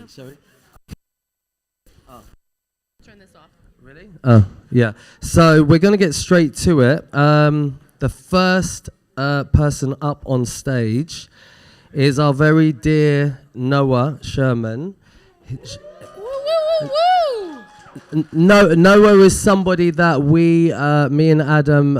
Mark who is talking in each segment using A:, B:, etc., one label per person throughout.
A: Shall we?
B: Turn this off.
A: Really? Oh, yeah. So we're going to get straight to it. The first person up on stage is our very dear Noah Sherman. Noah is somebody that me and Adam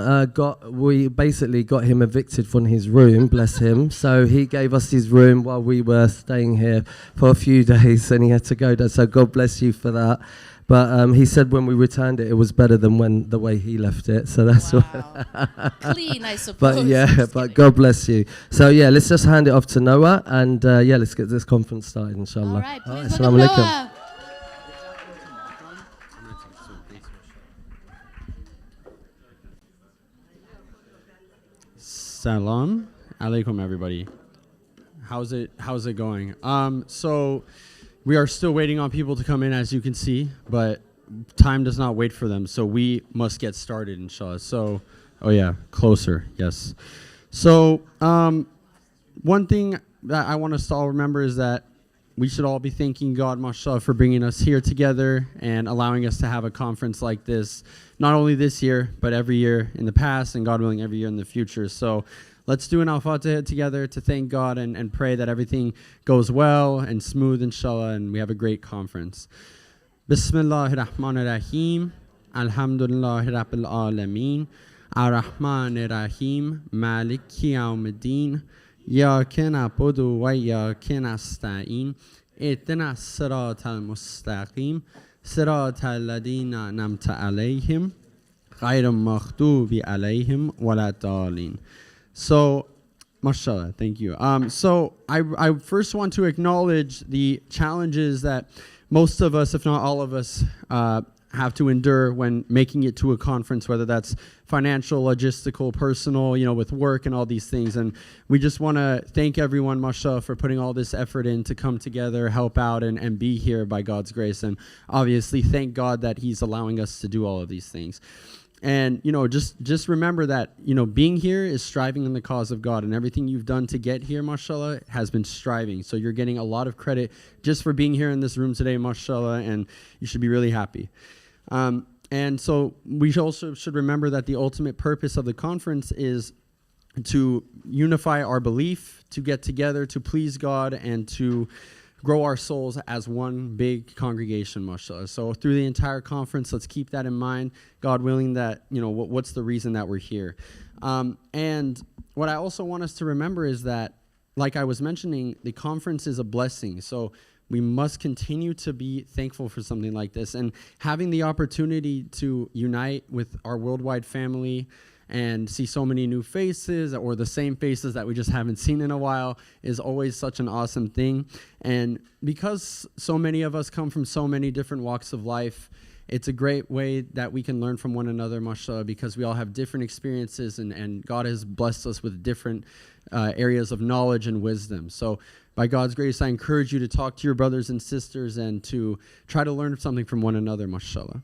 A: we basically got him evicted from his room, bless him. So he gave us his room while we were staying here for a few days and he had to go down. So God bless you for that. But he said when we returned it, it was better than the way he left it. So that's
B: Clean, I suppose.
A: But yeah, but God bless you. So yeah, let's just hand it off to Noah and let's get this conference started, inshallah.
B: All right, please
A: Assalamu
B: welcome
A: alaikum.
B: Noah.
C: Salam alaikum, everybody. How's it going? So we are still waiting on people to come in, as you can see, but time does not wait for them, so we must get started, inshallah. So, oh yeah, closer, yes. So one thing that I want us to all remember is that we should all be thanking God, mashallah, for bringing us here together and allowing us to have a conference like this, not only this year, but every year in the past, and God willing, every year in the future. So let's do an al-Fatiha together to thank God and pray that everything goes well and smooth, inshallah, and we have a great conference. Bismillahirrahmanirrahim. Alhamdulillahi Rabbil Alameen. Ar-Rahmanir-Rahim. Maliki Yawmiddin. إياك نعبد وإياك نستعين اهدنا الصراط المستقيم صراط الذين أنعمت عليهم غير المغضوب عليهم ولا الضالين. So, mashallah, thank you. So I first want to acknowledge the challenges that most of us, if not all of us, have to endure when making it to a conference, whether that's financial, logistical, personal, with work and all these things. And we just want to thank everyone, mashallah, for putting all this effort in to come together, help out, and be here by God's grace. And obviously, thank God that He's allowing us to do all of these things. And, just remember that, being here is striving in the cause of God, and everything you've done to get here, mashallah, has been striving. So you're getting a lot of credit just for being here in this room today, mashallah, and you should be really happy. And so we also should remember that the ultimate purpose of the conference is to unify our belief, to get together, to please God, and to grow our souls as one big congregation, mashallah. So through the entire conference, let's keep that in mind, God willing, that, what's the reason that we're here. And what I also want us to remember is that, like I was mentioning, the conference is a blessing. So we must continue to be thankful for something like this. And having the opportunity to unite with our worldwide family and see so many new faces, or the same faces that we just haven't seen in a while, is always such an awesome thing. And because so many of us come from so many different walks of life, it's a great way that we can learn from one another, mashallah, because we all have different experiences, and God has blessed us with different areas of knowledge and wisdom. So by God's grace, I encourage you to talk to your brothers and sisters and to try to learn something from one another, mashallah.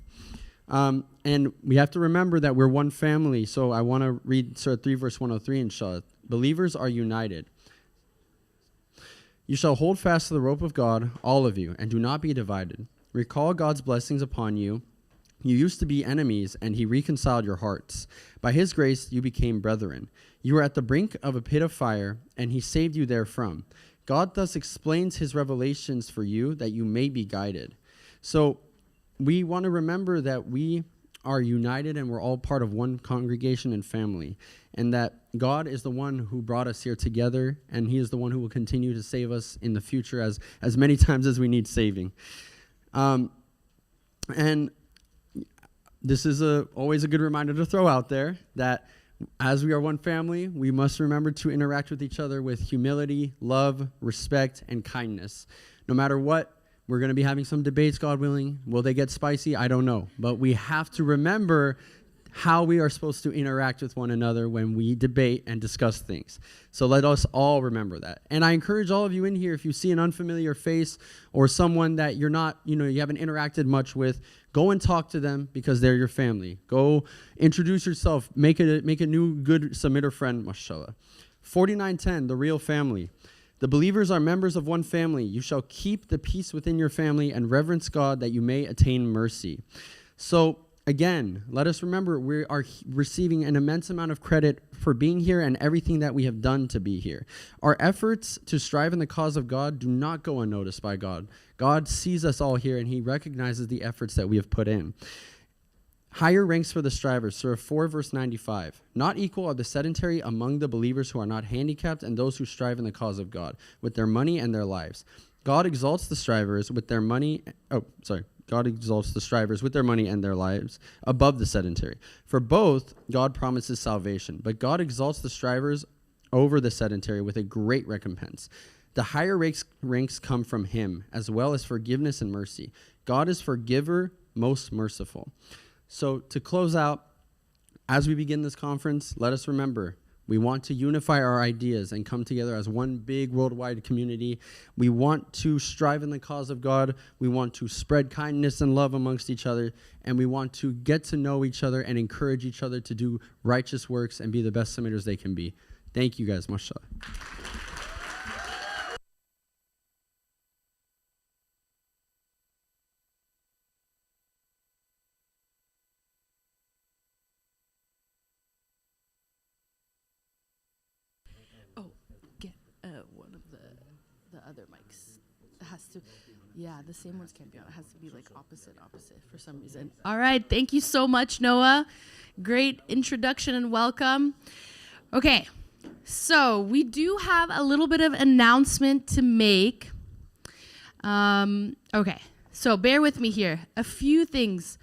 C: And we have to remember that we're one family. So I want to read Surah 3, verse 103, inshallah. Believers are united. You shall hold fast to the rope of God, all of you, and do not be divided. Recall God's blessings upon you. You used to be enemies, and He reconciled your hearts. By His grace, you became brethren. You were at the brink of a pit of fire, and He saved you therefrom. God thus explains His revelations for you, that you may be guided. So we want to remember that we are united and we're all part of one congregation and family, and that God is the one who brought us here together, and He is the one who will continue to save us in the future as many times as we need saving. And this is always a good reminder to throw out there that as we are one family, we must remember to interact with each other with humility, love, respect, and kindness. No matter what, we're going to be having some debates, God willing. Will they get spicy? I don't know. But we have to remember how we are supposed to interact with one another when we debate and discuss things. So let us all remember that. And I encourage all of you in here, if you see an unfamiliar face or someone that you're not, you haven't interacted much with, go and talk to them, because they're your family. Go introduce yourself. Make a new good submitter friend, mashallah. 4910, the real family. The believers are members of one family. You shall keep the peace within your family and reverence God that you may attain mercy. So again, let us remember we are receiving an immense amount of credit for being here and everything that we have done to be here. Our efforts to strive in the cause of God do not go unnoticed by God. God sees us all here and he recognizes the efforts that we have put in. Higher ranks for the strivers, Surah 4, verse 95. Not equal are the sedentary among the believers who are not handicapped and those who strive in the cause of God, with their money and their lives. God exalts the strivers with their money. God exalts the strivers with their money and their lives above the sedentary. For both, God promises salvation, but God exalts the strivers over the sedentary with a great recompense. The higher ranks come from him, as well as forgiveness and mercy. God is forgiver, most merciful. So to close out, as we begin this conference, let us remember, we want to unify our ideas and come together as one big worldwide community. We want to strive in the cause of God. We want to spread kindness and love amongst each other. And we want to get to know each other and encourage each other to do righteous works and be the best submitters they can be. Thank you guys. Mashallah.
B: One of the other mics. It has to, yeah, the same ones can't be on. It has to be like opposite for some reason. All right, thank you so much, Noah. Great introduction and welcome. Okay, so we do have a little bit of announcement to make. Okay, so bear with me here. A few things.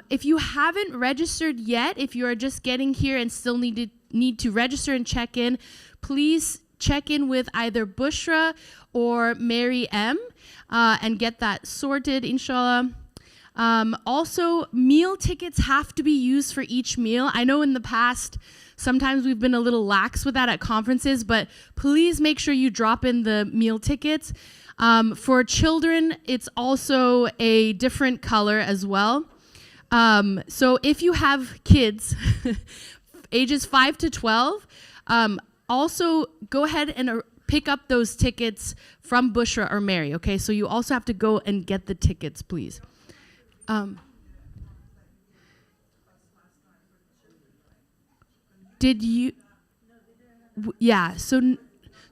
B: If you haven't registered yet, if you are just getting here and still need to register and check in, please check in with either Bushra or Mary M. And get that sorted, inshallah. Also, meal tickets have to be used for each meal. I know in the past, sometimes we've been a little lax with that at conferences, but please make sure you drop in the meal tickets. For children, it's also a different color as well. So if you have kids, ages 5 to 12, also go ahead and pick up those tickets from Bushra or Mary, okay? So you also have to go and get the tickets, please. Did you? Yeah, so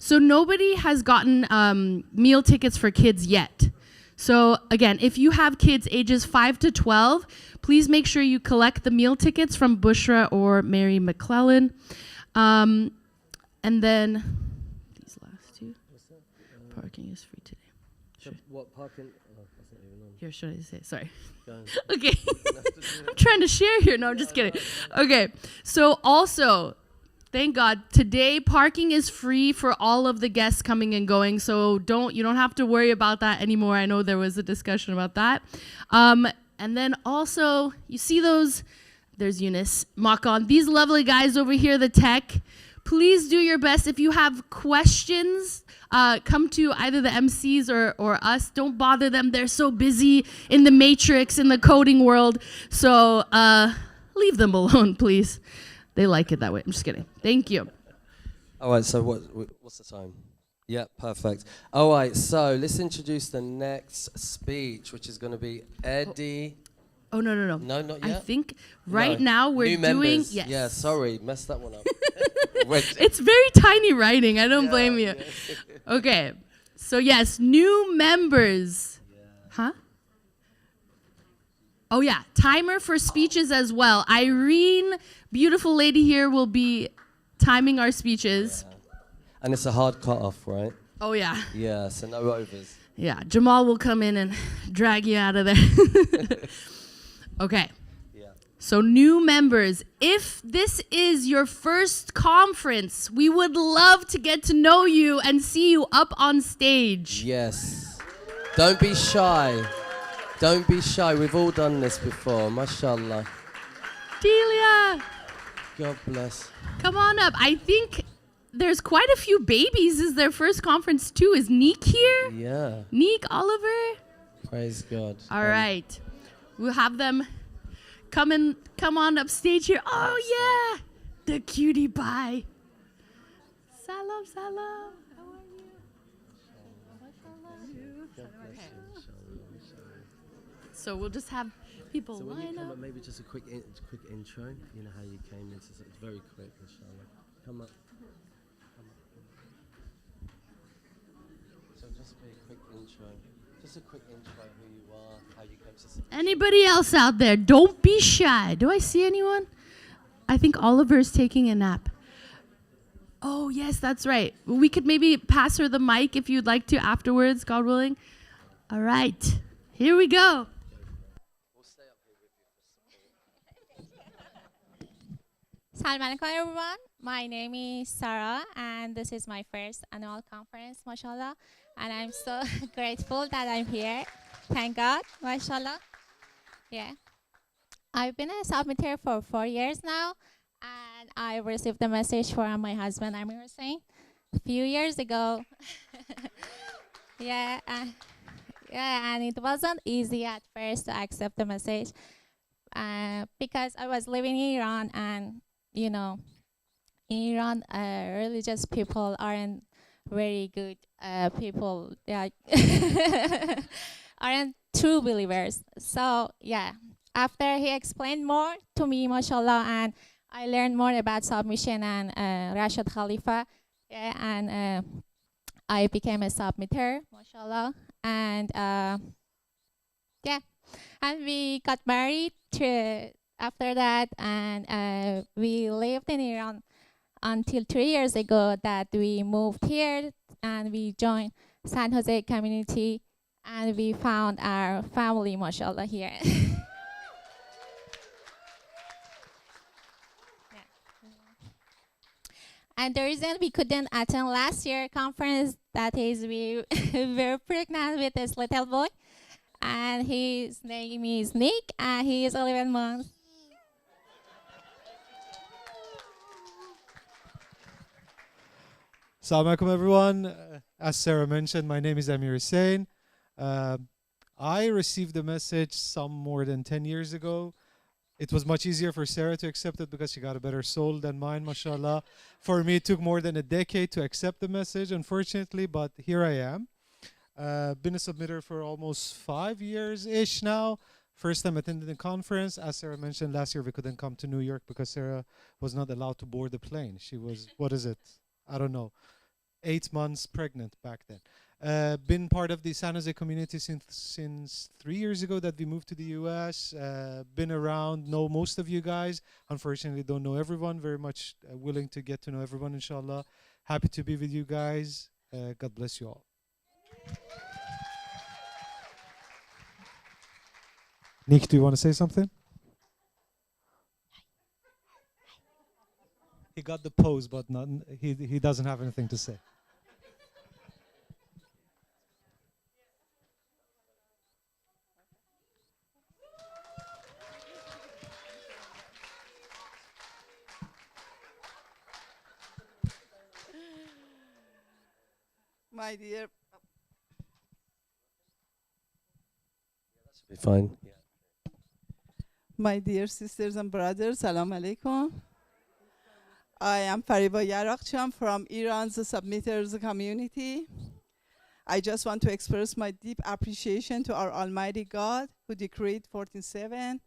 B: nobody has gotten meal tickets for kids yet. So again, if you have kids ages 5 to 12, please make sure you collect the meal tickets from Bushra or Mary McClellan. And then these last two. Parking is free today. Sure.
A: What parking? Oh, that's not even on.
B: Here, should I say? Sorry. Okay. I'm trying to share here. No, I'm just kidding. Okay. So also, thank God, today parking is free for all of the guests coming and going. So you don't have to worry about that anymore. I know there was a discussion about that. And then also, you see those? There's Eunice, Makan. These lovely guys over here, the tech. Please do your best. If you have questions, come to either the MCs or us. Don't bother them. They're so busy in the matrix, in the coding world. So leave them alone, please. They like it that way. I'm just kidding. Thank you.
A: All right, so what's the time? Yeah, perfect. All right, so let's introduce the next speech, which is going to be Eddie.
B: Oh, no.
A: No, not yet.
B: I think now we're
A: New
B: doing...
A: members.
B: Yes.
A: Yeah, sorry, messed that one up.
B: It's very tiny writing. I don't blame you.
A: Yeah.
B: Okay. So, yes, new members. Yeah. Huh? Oh, yeah. Timer for speeches as well. Irene, beautiful lady here, will be timing our speeches.
A: Yeah. And it's a hard cut-off, right?
B: Oh, yeah.
A: Yeah, so no overs.
B: Yeah, Jamal will come in and drag you out of there. Okay.
A: Yeah.
B: So new members, if this is your first conference, we would love to get to know you and see you up on stage.
A: Yes. Don't be shy. Don't be shy. We've all done this before. Mashallah.
B: Delia.
A: God bless.
B: Come on up. I think there's quite a few babies. This is their first conference too. Is Neek here?
A: Yeah.
B: Neek, Oliver?
A: Praise God.
B: All right. We'll have them come on up stage here. Oh, yeah. The cutie pie. Salam, salam. How are you? So we'll just have people
A: So when you
B: line
A: come
B: up.
A: up, maybe just a quick intro. You know how you came into it's very quick, inshallah. Come up. So just a quick intro. Just a quick intro who you are, how you came to.
B: Anybody else out there? Don't be shy. Do I see anyone? I think Oliver's taking a nap. Oh, yes, that's right. We could maybe pass her the mic if you'd like to afterwards, God willing. All right. Here we go.
D: Salam alaikum everyone. My name is Sarah and this is my first annual conference, mashallah. And I'm so grateful that I'm here. Thank God, mashallah. Yeah. I've been a submitter for 4 years now and I received the message from my husband, Amir Hussein, a few years ago. Yeah, and it wasn't easy at first to accept the message because I was living in Iran and you know, in Iran, religious people aren't very good people. They aren't true believers. So, yeah, after he explained more to me, mashallah, and I learned more about submission and Rashid Khalifa, yeah, and I became a submitter, mashallah, and yeah, and we got married after that, and we lived in Iran until 3 years ago that we moved here and we joined San Jose community and we found our family, mashallah, here. And the reason we couldn't attend last year conference, that is we were pregnant with this little boy and his name is Nick and he is 11 months.
E: Assalamu alaikum everyone. As Sarah mentioned, my name is Amir Hussein. I received the message some more than 10 years ago. It was much easier for Sarah to accept it because she got a better soul than mine, mashallah. For me, it took more than a decade to accept the message, unfortunately, but here I am. Been a submitter for almost 5 years-ish now. First time attending the conference. As Sarah mentioned, last year we couldn't come to New York because Sarah was not allowed to board the plane. She was, what is it? I don't know, 8 months pregnant back then. Been part of the San Jose community since 3 years ago that we moved to the US. Been around, know most of you guys. Unfortunately, don't know everyone. Very much willing to get to know everyone, inshallah. Happy to be with you guys. God bless you all. Nick, do you want to say something? He got the pose, but not, he doesn't have anything to say.
F: My dear,
A: Be fine.
F: my dear sisters and brothers, salam alaikum. I am Fariba Yarakcham from Iran's submitters community. I just want to express my deep appreciation to our Almighty God who decreed 14:7.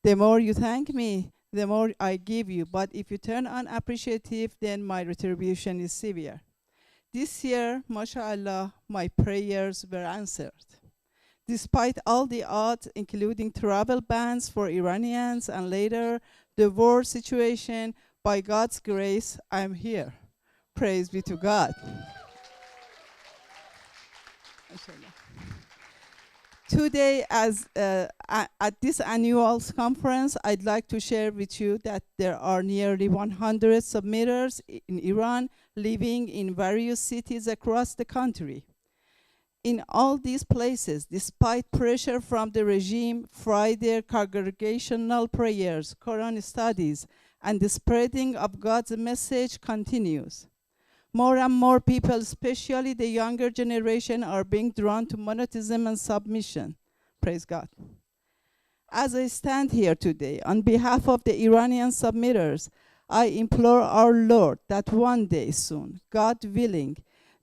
F: The more you thank me, the more I give you. But if you turn unappreciative, then my retribution is severe. This year, mashallah, my prayers were answered. Despite all the odds, including travel bans for Iranians and later the war situation, by God's grace, I'm here. Praise be to God. Today, at this annual conference, I'd like to share with you that there are nearly 100 submitters in Iran living in various cities across the country. In all these places, despite pressure from the regime, Friday congregational prayers, Quran studies, and the spreading of God's message continues. More and more people, especially the younger generation, are being drawn to monotheism and submission. Praise God. As I stand here today, on behalf of the Iranian submitters, I implore our Lord that one day soon, God willing,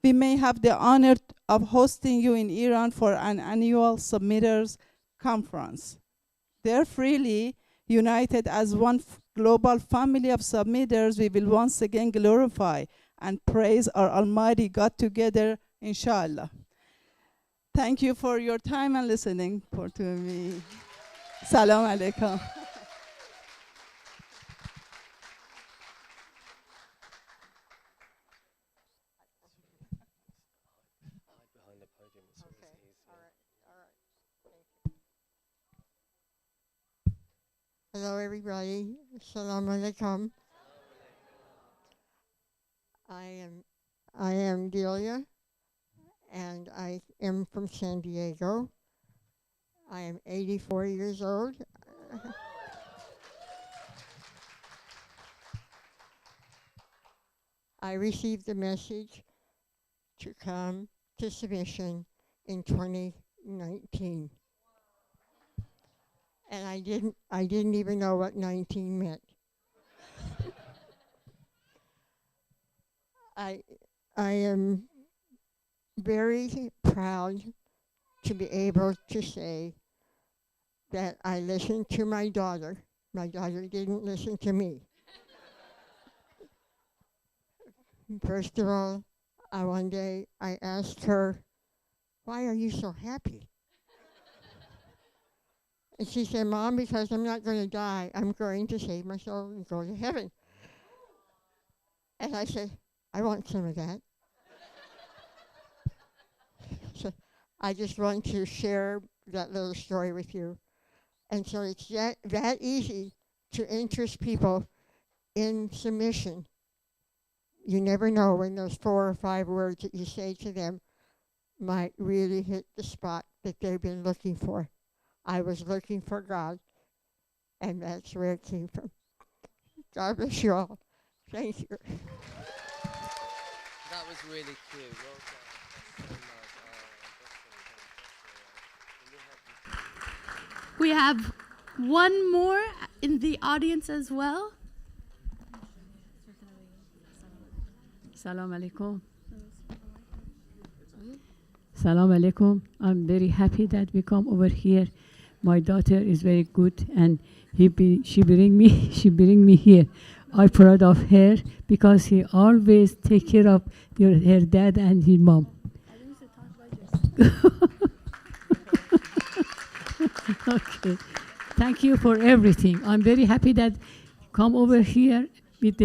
F: we may have the honor of hosting you in Iran for an annual submitters conference. There freely united as one global family of submitters, we will once again glorify and praise our Almighty God together, inshallah. Thank you for your time and listening to me. Salam alaikum.
G: Hello, everybody. Assalamu alaikum. I am Delia, and I am from San Diego. I am 84 years old. I received the message to come to submission in 2019. And I didn't even know what 19 meant. I am very proud to be able to say that I listened to my daughter. My daughter didn't listen to me. First of all, one day I asked her, "Why are you so happy?" And she said, "Mom, because I'm not going to die. I'm going to save my soul and go to heaven." And I said, "I want some of that." So I just want to share that little story with you. And so it's that easy to interest people in submission. You never know when those 4 or 5 words that you say to them might really hit the spot that they've been looking for. I was looking for God, and that's where it came from. God bless you all. Thank you.
A: That was really cute. Well done.
B: We have one more in the audience as well.
H: Salam alaikum. Salam alaikum. I'm very happy that we come over here. My daughter is very good, and she bring me here. I'm proud of her because he always take care of her dad and his mom. Okay. Thank you for everything. I'm very happy that come over here with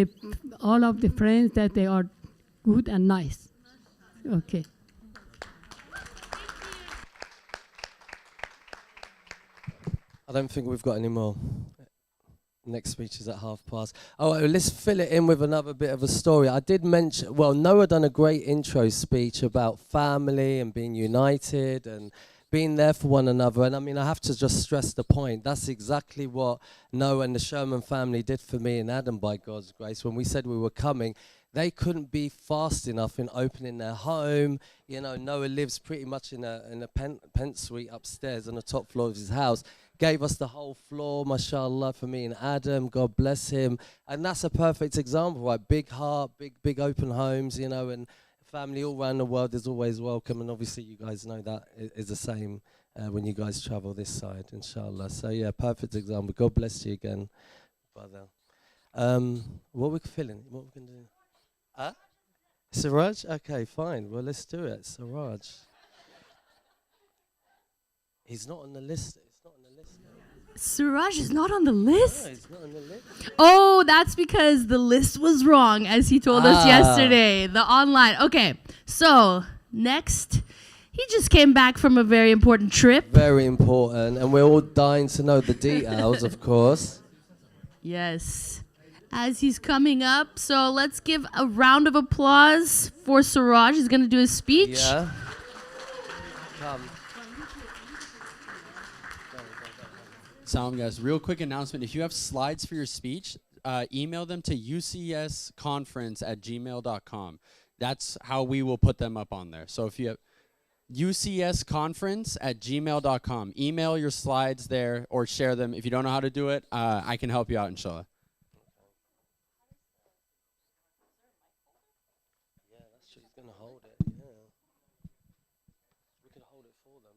H: all of the friends that they are good and nice. Okay.
A: I don't think we've got any more. Next speech is at past. Oh, let's fill it in with another bit of a story. I did mention, well, Noah done a great intro speech about family and being united and being there for one another. And I mean, I have to just stress the point. That's exactly what Noah and the Sherman family did for me and Adam, by God's grace. When we said we were coming, they couldn't be fast enough in opening their home. You know, Noah lives pretty much in a pen suite upstairs on the top floor of his house. Gave us the whole floor, mashallah, for me and Adam. God bless him. And that's a perfect example, right? Big heart, big open homes, you know, and family all around the world is always welcome. And obviously you guys know that is the same when you guys travel this side, inshallah. So yeah, perfect example. God bless you again, brother. What we feeling? What we can do? Siraj? Okay, fine. Well, let's do it. Siraj. He's not on the list. It's not on the list.
B: Suraj is not on the list?
A: No, he's not on the list.
B: Oh, that's because the list was wrong, as he told us yesterday. The online. Okay, so next, he just came back from a very important trip.
A: Very important, and we're all dying to know the details, of course.
B: Yes. As he's coming up, so let's give a round of applause for Suraj. He's going to do his speech.
A: Yeah. Come.
I: Salam, guys. Real quick announcement. If you have slides for your speech, email them to ucsconference@gmail.com. That's how we will put them up on there. So if you have ucsconference@gmail.com, email your slides there or share them. If you don't know how to do it, I can help you out, inshallah.
A: She's going to hold it, yeah. We can hold it for them.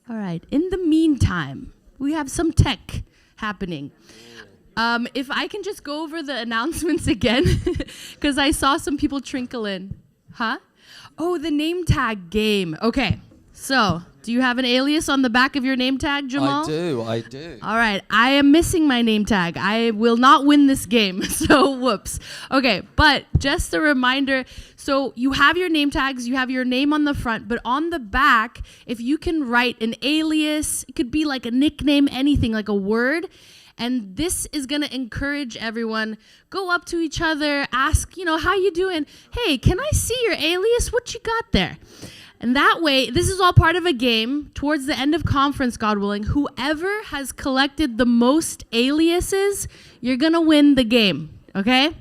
B: All right. In the meantime, we have some tech happening. If I can just go over the announcements again, because I saw some people trickle in. Huh? Oh, the name tag game. Okay. So, do you have an alias on the back of your name tag, Jamal?
A: I do.
B: All right. I am missing my name tag. I will not win this game. So, whoops. Okay. But just a reminder. So, you have your name tags. You have your name on the front. But on the back, if you can write an alias, it could be like a nickname, anything, like a word. And this is going to encourage everyone. Go up to each other. Ask, how you doing? Hey, can I see your alias? What you got there? And that way, this is all part of a game. Towards the end of conference, God willing, whoever has collected the most aliases, you're going to win the game, okay?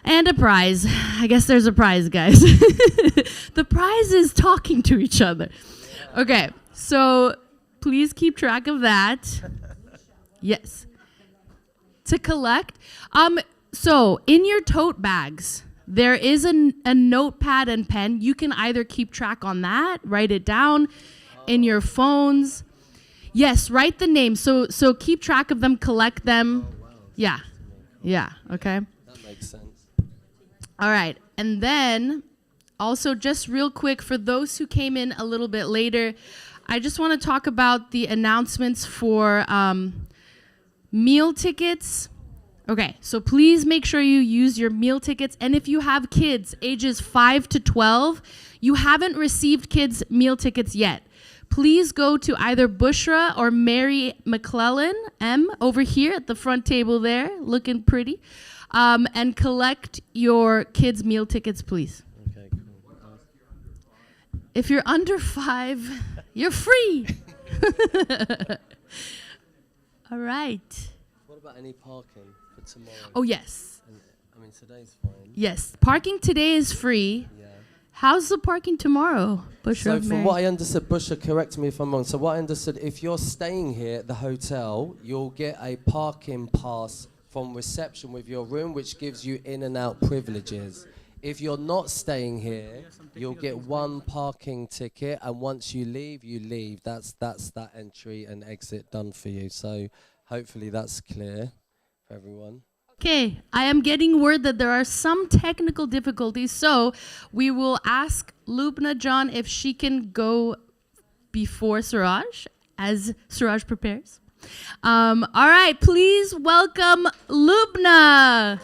B: And a prize. I guess there's a prize, guys. The prize is talking to each other. Okay, so please keep track of that. Yes. To collect. So in your tote bags, there is a notepad and pen. You can either keep track on that, write it down in your phones. Yes, write the names. So keep track of them, collect them. Oh, wow. Yeah. Yeah, okay.
A: That makes sense.
B: All right. And then also just real quick, for those who came in a little bit later, I just want to talk about the announcements for meal tickets. Okay, so please make sure you use your meal tickets. And if you have kids ages 5 to 12, you haven't received kids' meal tickets yet. Please go to either Bushra or Mary McClellan, M, over here at the front table there, looking pretty, and collect your kids' meal tickets, please.
A: Okay, cool.
B: If you're under 5, you're free. All right.
A: What about any parking for tomorrow?
B: Oh, yes.
A: Today's fine.
B: Yes. Parking today is free.
A: Yeah.
B: How's the parking tomorrow, Bushra?
A: So from what I understood, Bushra, correct me if I'm wrong. So what I understood, if you're staying here at the hotel, you'll get a parking pass from reception with your room, which gives you in and out privileges. If you're not staying here, you'll get one parking ticket, and once you leave, you leave. That's that entry and exit done for you. So hopefully that's clear for everyone.
B: Okay, I am getting word that there are some technical difficulties, so we will ask Lubna John if she can go before Suraj, as Suraj prepares. All right, please welcome Lubna.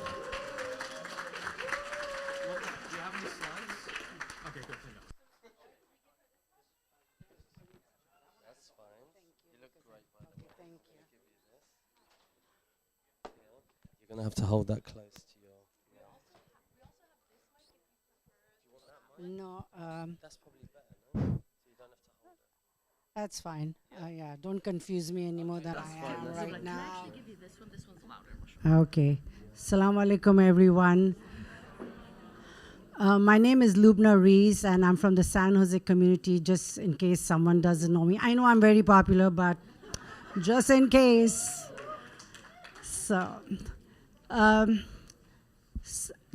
A: You're going to have to hold that close to your mouth.
J: No,
A: That's probably better, no? So you don't have to hold it.
J: that's fine. Yeah, don't confuse me any more than I am right now.
B: This one's louder.
J: Okay. Assalamu alaikum, everyone. My name is Lubna Rees, and I'm from the San Jose community, just in case someone doesn't know me. I know I'm very popular, but just in case. So,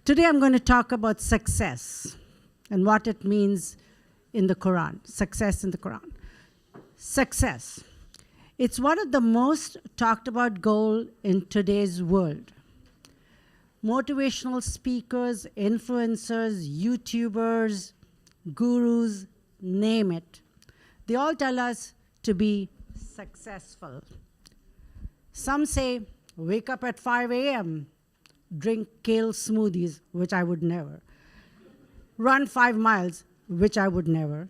J: today I'm going to talk about success and what it means in the Quran. Success in the Quran. Success. It's one of the most talked about goals in today's world. Motivational speakers, influencers, YouTubers, gurus, name it. They all tell us to be successful. Some say, wake up at 5 a.m., drink kale smoothies, which I would never. Run 5 miles, which I would never.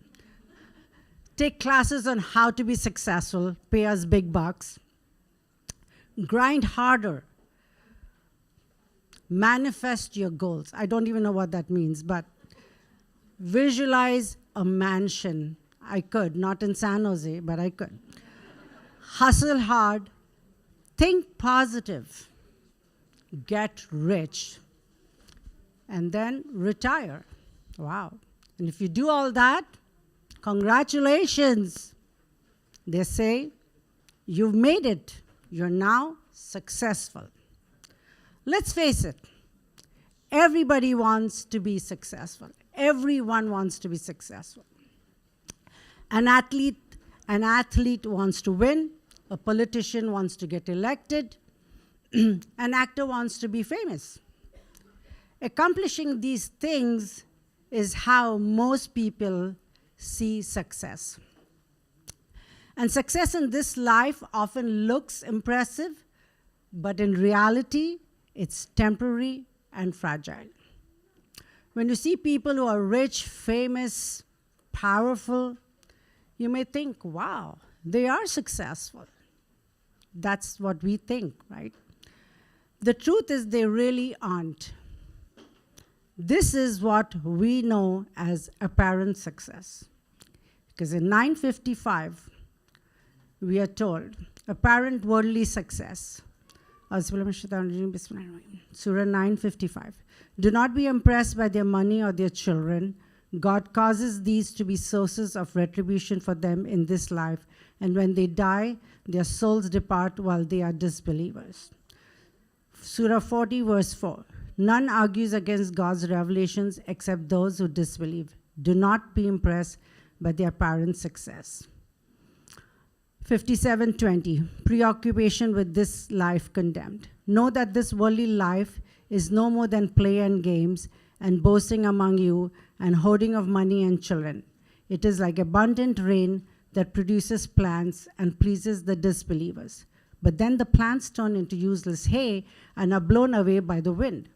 J: Take classes on how to be successful, pay us big bucks. Grind harder. Manifest your goals. I don't even know what that means, but visualize a mansion. I could, not in San Jose, but I could. Hustle hard. Think positive. Get rich. And then retire. Wow. And if you do all that, congratulations. They say, you've made it. You're now successful. Let's face it, everybody wants to be successful. Everyone wants to be successful. An athlete An athlete wants to win, a politician wants to get elected, an actor wants to be famous. Accomplishing these things is how most people see success. And success in this life often looks impressive, but in reality, it's temporary and fragile. When you see people who are rich, famous, powerful, you may think, wow, they are successful. That's what we think, right? The truth is they really aren't. This is what we know as apparent success. Because in 955, we are told, apparent worldly success. Surah 955. Do not be impressed by their money or their children. God causes these to be sources of retribution for them in this life, and when they die, their souls depart while they are disbelievers. Surah 40, verse 4. None argues against God's revelations except those who disbelieve. Do not be impressed by their apparent success. 57:20, preoccupation with this life condemned. Know that this worldly life is no more than play and games and boasting among you and hoarding of money and children. It is like abundant rain that produces plants and pleases the disbelievers. But then the plants turn into useless hay and are blown away by the wind.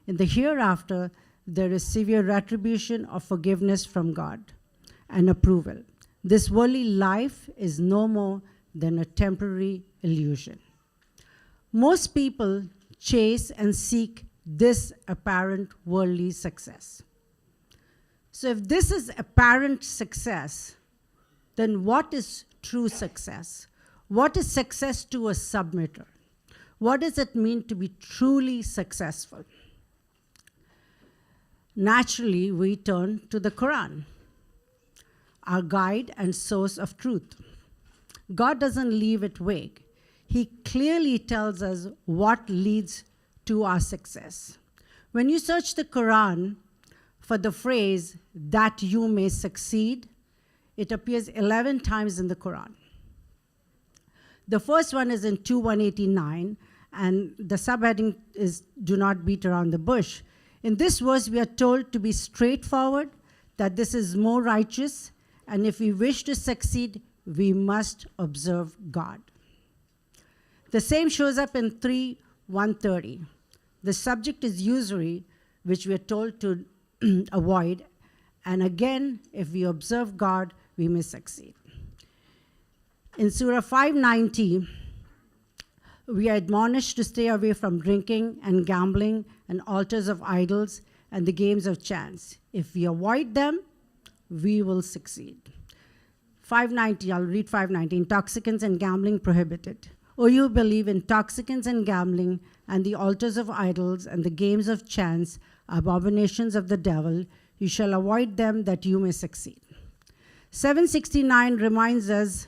J: In the hereafter, there is severe retribution of forgiveness from God and approval. This worldly life is no more than a temporary illusion. Most people chase and seek this apparent worldly success. So if this is apparent success, then what is true success? What is success to a submitter? What does it mean to be truly successful? Naturally, we turn to the Quran, our guide and source of truth. God doesn't leave it vague. He clearly tells us what leads to our success. When you search the Quran for the phrase, that you may succeed, it appears 11 times in the Quran. The first one is in 2:189, and the subheading is, do not beat around the bush. In this verse, we are told to be straightforward, that this is more righteous, and if we wish to succeed, we must observe God. The same shows up in 3:130. The subject is usury, which we are told to avoid, and again, if we observe God, we may succeed. In Surah 5:90, we are admonished to stay away from drinking and gambling and altars of idols and the games of chance. If we avoid them, we will succeed. 5:90, I'll read 5:90. Intoxicants and gambling prohibited. O you who believe, intoxicants and gambling and the altars of idols and the games of chance are abominations of the devil. You shall avoid them that you may succeed. 769 reminds us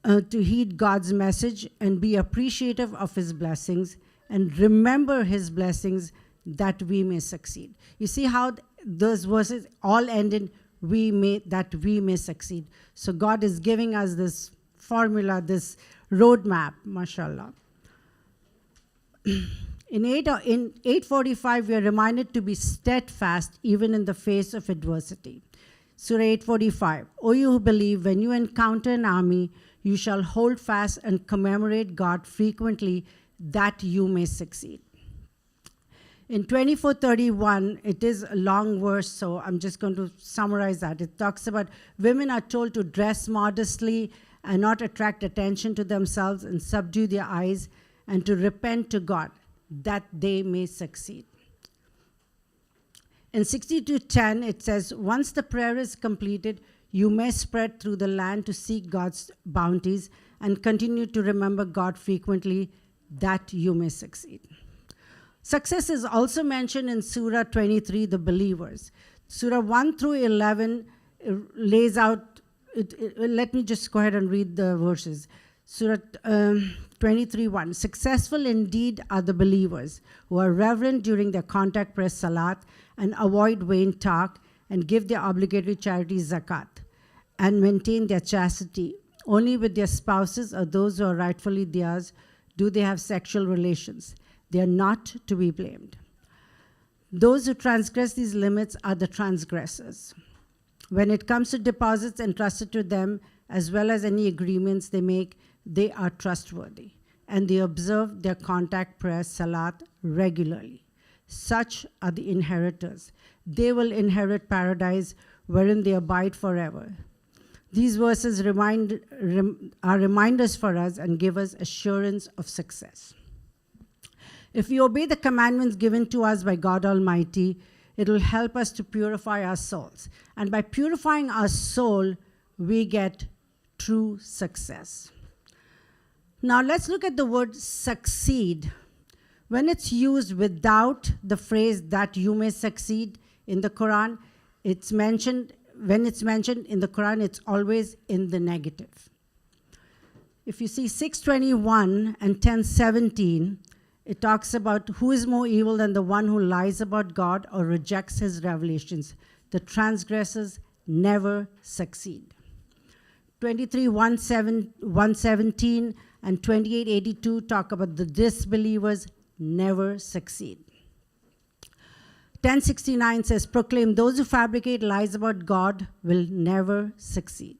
J: to heed God's message and be appreciative of his blessings and remember his blessings that we may succeed. You see how those verses all end in that we may succeed. So God is giving us this formula, this roadmap, mashallah. In 8:45, we are reminded to be steadfast even in the face of adversity. Surah 8:45, O you who believe, when you encounter an army, you shall hold fast and commemorate God frequently that you may succeed. In 24:31, it is a long verse, so I'm just going to summarize that. It talks about women are told to dress modestly and not attract attention to themselves and subdue their eyes and to repent to God that they may succeed. In 62:10, it says, once the prayer is completed, you may spread through the land to seek God's bounties and continue to remember God frequently that you may succeed. Success is also mentioned in Surah 23, the believers. Surah 1-11 lays out, let me just go ahead and read the verses. Surah 23:1, successful indeed are the believers who are reverent during their contact prayer salat and avoid vain talk and give their obligatory charity zakat and maintain their chastity Only with their spouses or those who are rightfully theirs do they have sexual relations. They are not to be blamed. Those who transgress these limits are the transgressors. When it comes to deposits entrusted to them, as well as any agreements they make, they are trustworthy, and they observe their contact prayer, salat, regularly. Such are the inheritors. They will inherit paradise wherein they abide forever. These verses are reminders for us and give us assurance of success. If we obey the commandments given to us by God Almighty, it will help us to purify our souls. And by purifying our soul, we get true success. Now let's look at the word succeed. When it's used without the phrase that you may succeed in the Quran, when it's mentioned in the Quran, it's always in the negative. If you see 6:21 and 10:17, it talks about who is more evil than the one who lies about God or rejects his revelations. The transgressors never succeed. 117 and 28:82 talk about the disbelievers never succeed. 10:69 says, proclaim those who fabricate lies about God will never succeed.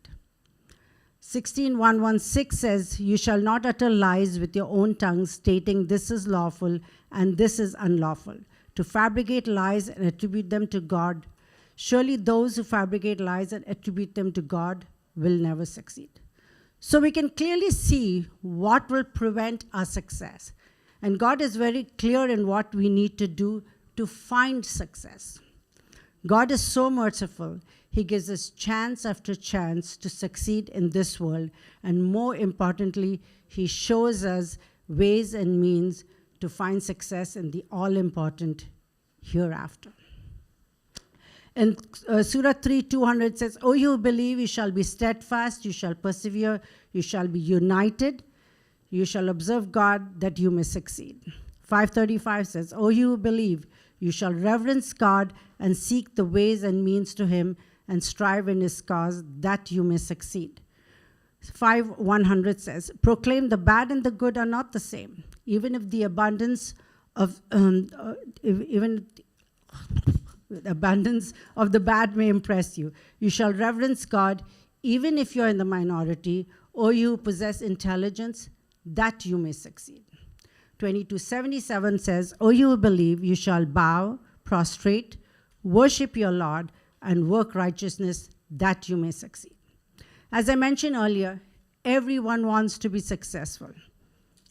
J: 16:116 says, you shall not utter lies with your own tongue, stating this is lawful and this is unlawful. To fabricate lies and attribute them to God, surely those who fabricate lies and attribute them to God will never succeed. So we can clearly see what will prevent our success. And God is very clear in what we need to do to find success. God is so merciful. He gives us chance after chance to succeed in this world. And more importantly, he shows us ways and means to find success in the all-important hereafter. In Surah 3:200 says, O you who believe, you shall be steadfast, you shall persevere, you shall be united, you shall observe God that you may succeed. 5:35 says, O you who believe, you shall reverence God and seek the ways and means to him and strive in his cause that you may succeed. 5:100 says, proclaim the bad and the good are not the same, even if the abundance of the bad may impress you. You shall reverence God even if you're in the minority, or you possess intelligence that you may succeed. 22:77 says, O you who believe, you shall bow, prostrate, worship your Lord, and work righteousness that you may succeed. As I mentioned earlier, everyone wants to be successful.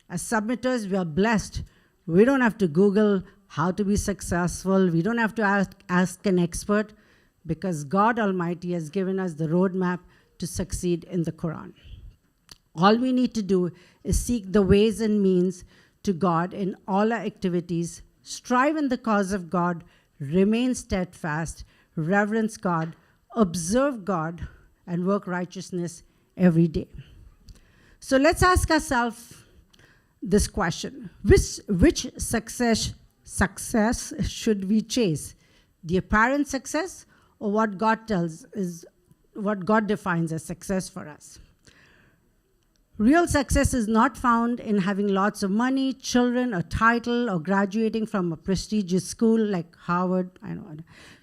J: As submitters, we are blessed. We don't have to Google how to be successful. We don't have to ask an expert, because God Almighty has given us the roadmap to succeed in the Quran. All we need to do is seek the ways and means to God in all our activities, strive in the cause of God, remain steadfast, reverence God, observe God, and work righteousness every day. So let's ask ourselves this question. Which success should we chase? The apparent success, or what God defines as success for us? Real success is not found in having lots of money, children, a title, or graduating from a prestigious school like Harvard,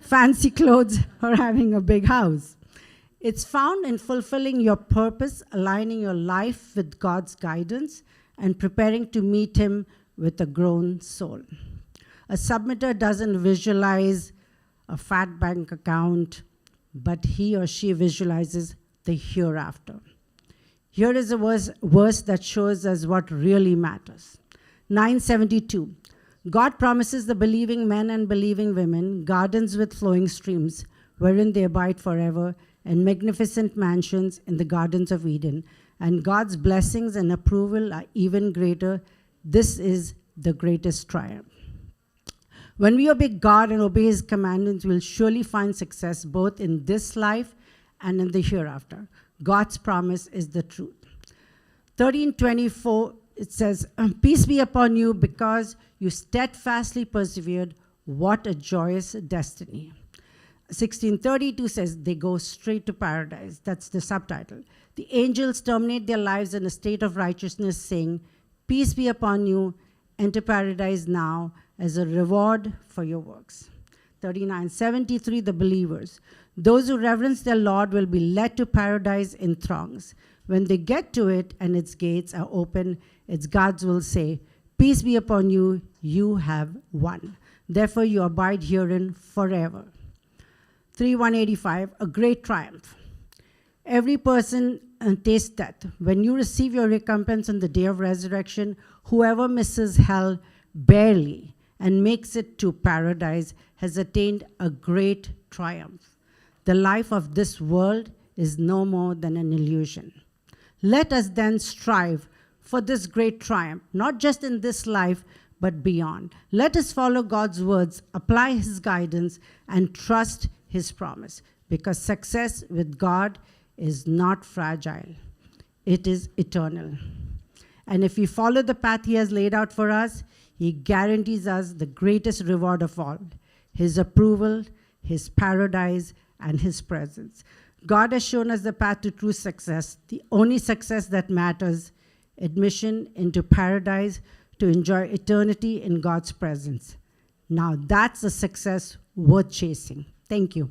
J: fancy clothes, or having a big house. It's found in fulfilling your purpose, aligning your life with God's guidance, and preparing to meet him with a grown soul. A submitter doesn't visualize a fat bank account, but he or she visualizes the hereafter. Here is a verse that shows us what really matters. 9:72. God promises the believing men and believing women gardens with flowing streams, wherein they abide forever, and magnificent mansions in the gardens of Eden. And God's blessings and approval are even greater. This is the greatest triumph. When we obey God and obey his commandments, we'll surely find success both in this life and in the hereafter. God's promise is the truth. 13:24, it says, peace be upon you because you steadfastly persevered. What a joyous destiny. 1632 says they go straight to paradise. That's the subtitle. The angels terminate their lives in a state of righteousness, saying, "Peace be upon you, enter paradise now as a reward for your works." 3973, the believers. Those who reverence their Lord will be led to paradise in throngs. When they get to it and its gates are open, its guards will say, "Peace be upon you, you have won. Therefore you abide herein forever." 3185, a great triumph. Every person tastes death. When you receive your recompense on the day of resurrection, whoever misses hell barely and makes it to paradise has attained a great triumph. The life of this world is no more than an illusion. Let us then strive for this great triumph, not just in this life, but beyond. Let us follow God's words, apply His guidance, and trust His promise, because success with God is not fragile. It is eternal. And if we follow the path He has laid out for us, He guarantees us the greatest reward of all, His approval, His paradise, and His presence. God has shown us the path to true success, the only success that matters, admission into paradise to enjoy eternity in God's presence. Now that's a success worth chasing. Thank you.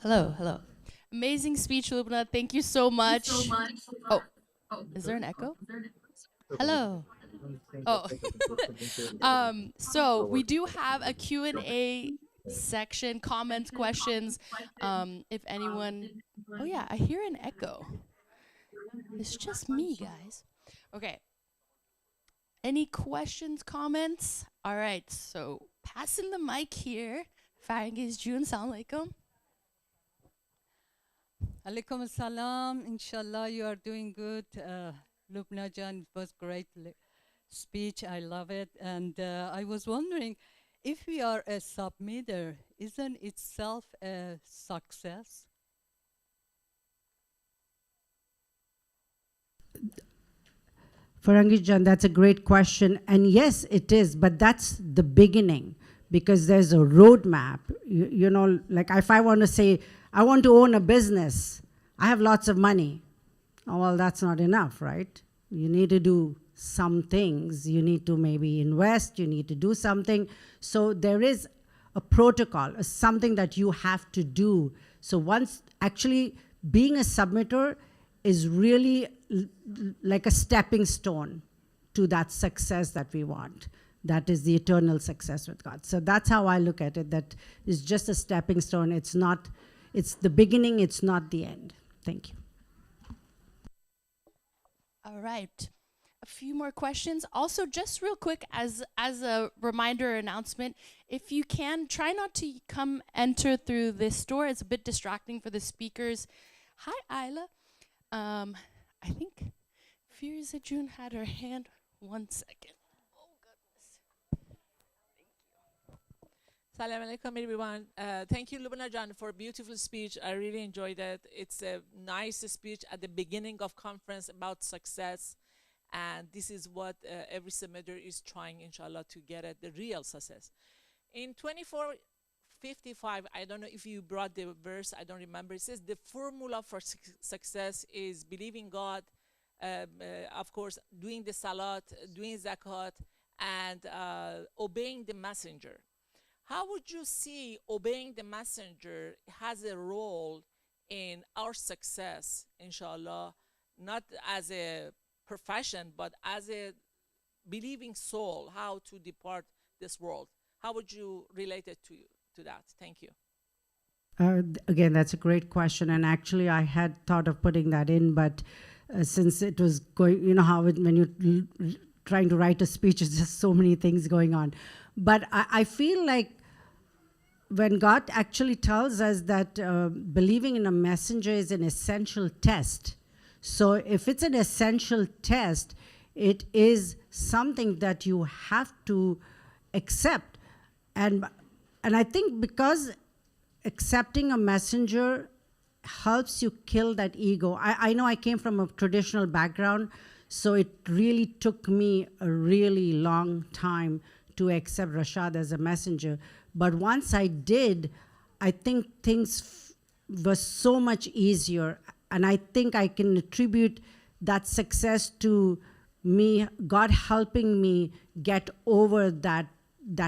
B: Hello, hello. Amazing speech, Lubna. Thank you so much. Oh, is there an echo? Hello. Oh, so we do have a Q&A section, comments, questions. If anyone, oh yeah, I hear an echo. It's just me, guys. Okay. Any questions, comments? All right, so passing the mic here. Farangiz June, Assalamu alaikum.
K: Alaikum assalam. Inshallah, you are doing good. Lubna Jan, it was great speech. I love it. And I was wondering, if we are a submitter, isn't itself a success?
J: Farangijan, that's a great question. And yes, it is, but that's the beginning, because there's a roadmap. You know, like if I want to say, I want to own a business, I have lots of money. Oh, well, that's not enough, right? You need to do some things. You need to maybe invest, you need to do something. So there is a protocol, something that you have to do. So once, actually, being a submitter is really like a stepping stone to that success that we want. That is the eternal success with God. So that's how I look at it, that is just a stepping stone. It's not, it's the beginning, it's not the end. Thank you.
B: All right. A few more questions. Also, just real quick, as a reminder or announcement, if you can, try not to enter through this door. It's a bit distracting for the speakers. Hi, Isla. I think Firuza June had her hand. 1 second. Oh, goodness.
L: Salam alaikum, everyone. Thank you, Lubna Jan, for a beautiful speech. I really enjoyed it. It's a nice speech at the beginning of conference about success. And this is what every submitter is trying, inshallah, to get at the real success. In 24:55, I don't know if you brought the verse, I don't remember. It says the formula for success is believing God, of course, doing the salat, doing zakat, and obeying the messenger. How would you see obeying the messenger has a role in our success, inshallah, not as a profession, but as a believing soul, how to depart this world? How would you relate it to that? Thank you.
J: Again, that's a great question. And actually, I had thought of putting that in, but since it was going, you know how when you're trying to write a speech, there's just so many things going on. But I feel like when God actually tells us that believing in a messenger is an essential test. So if it's an essential test, it is something that you have to accept. And I think because accepting a messenger helps you kill that ego. I know I came from a traditional background, so it really took me a really long time to accept Rashad as a messenger. But once I did, I think things were so much easier. And I think I can attribute that success to me, God helping me get over that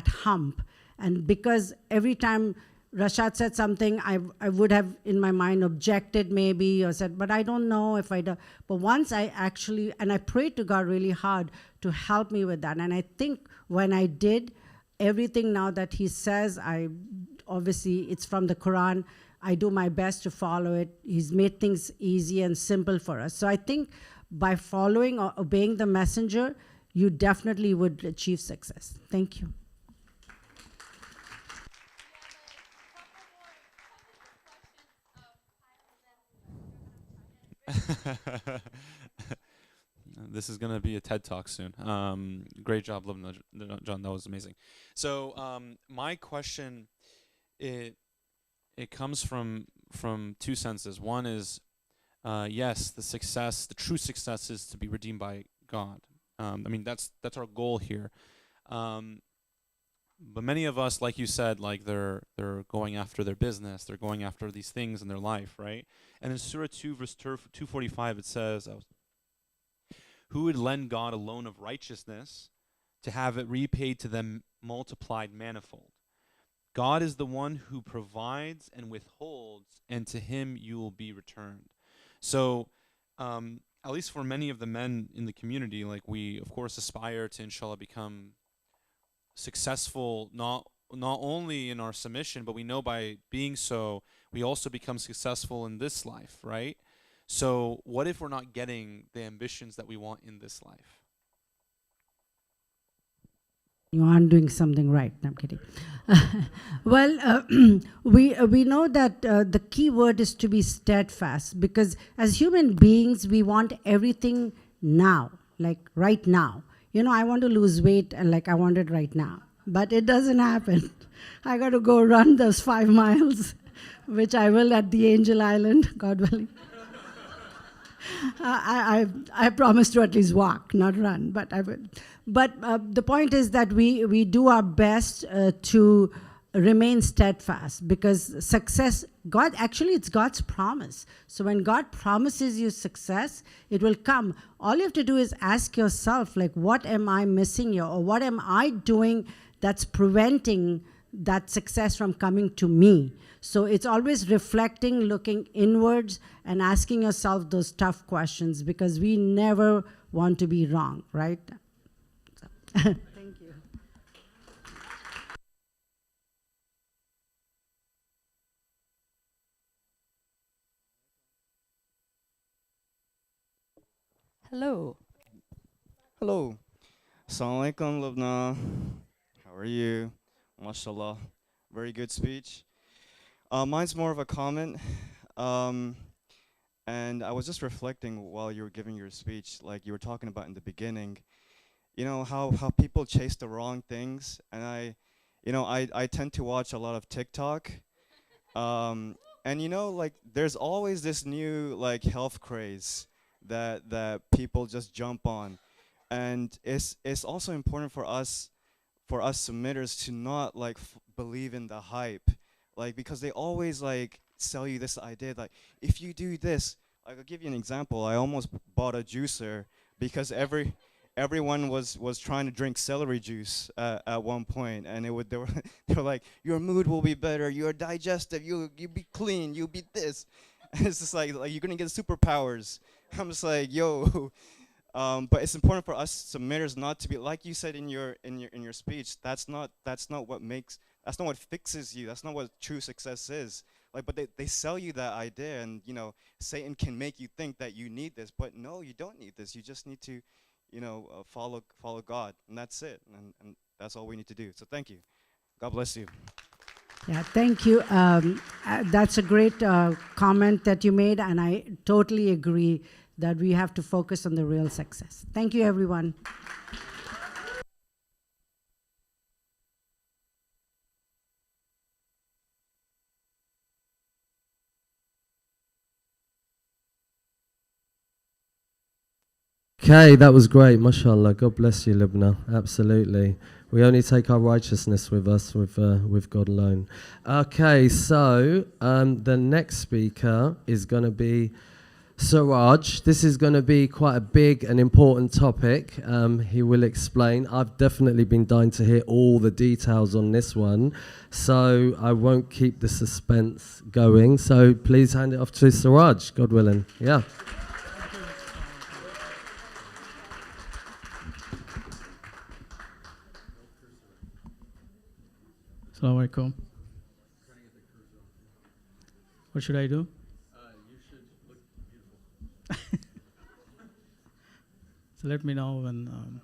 J: hump. And because every time Rashad said something, I would have in my mind objected maybe or said, but I don't know if I do. But once I actually, and I prayed to God really hard to help me with that. And I think when I did, everything now that he says, obviously it's from the Quran, I do my best to follow it. He's made things easy and simple for us. So I think by following or obeying the messenger, you definitely would achieve success. Thank you.
M: This is going to be a TED Talk soon. Great job, John. That was amazing. So my question, it comes from two senses. One is, yes, the true success is to be redeemed by God. I mean, that's our goal here. But many of us, like you said, like they're going after their business, they're going after these things in their life, right? And in Surah 2, verse 245, it says, who would lend God a loan of righteousness to have it repaid to them multiplied manifold? God is the one who provides and withholds, and to him you will be returned. So, at least for many of the men in the community, like we, of course, aspire to, inshallah, become successful, not only in our submission, but we know by being so, we also become successful in this life, right? So what if we're not getting the ambitions that we want in this life?
J: You aren't doing something right. No, I'm kidding. Well, we know that the key word is to be steadfast, because as human beings, we want everything now, like right now. You know, I want to lose weight and like I want it right now, but it doesn't happen. I got to go run those 5 miles, which I will at the Angel Island, God willing. I promise to at least walk, not run, but I will. But the point is that we do our best to remain steadfast, because success, it's God's promise. So when God promises you success, it will come. All you have to do is ask yourself, like, what am I missing here? Or what am I doing that's preventing that success from coming to me? So it's always reflecting, looking inwards, and asking yourself those tough questions, because we never want to be wrong, right? So. Thank you.
N: Hello.
O: Hello. Assalamu alaikum, Lubna. How are you? MashaAllah. Very good speech. Mine's more of a comment. And I was just reflecting while you were giving your speech, like you were talking about in the beginning, you know, how people chase the wrong things. And I tend to watch a lot of TikTok. And you know, like there's always this new like health craze that people just jump on. And it's also important for us submitters to not like believe in the hype, like because they always like sell you this idea like if you do this, like I'll give you an example. I almost bought a juicer because everyone was trying to drink celery juice at one point, and they were like, your mood will be better, your digestive, you'll be clean, you'll be this. And it's just like you're gonna get superpowers. I'm just like, yo. But it's important for us submitters not to be, like you said in your speech, that's not what fixes you. That's not what true success is. Like, but they sell you that idea, and you know, Satan can make you think that you need this, but no, you don't need this. You just need to, you know, follow God, and that's it, and that's all we need to do. So thank you. God bless you.
J: Yeah, thank you. That's a great comment that you made, and I totally agree that we have to focus on the real success. Thank you, everyone.
A: Okay, that was great. MashaAllah. God bless you, Lubna. Absolutely. We only take our righteousness with us, with God alone. Okay, so the next speaker is going to be Siraj. This is going to be quite a big and important topic. He will explain. I've definitely been dying to hear all the details on this one, so I won't keep the suspense going. So please hand it off to Siraj, God willing. Yeah.
N: Assalamu alaikum. What should I do?
A: You should look beautiful.
N: So let me know when.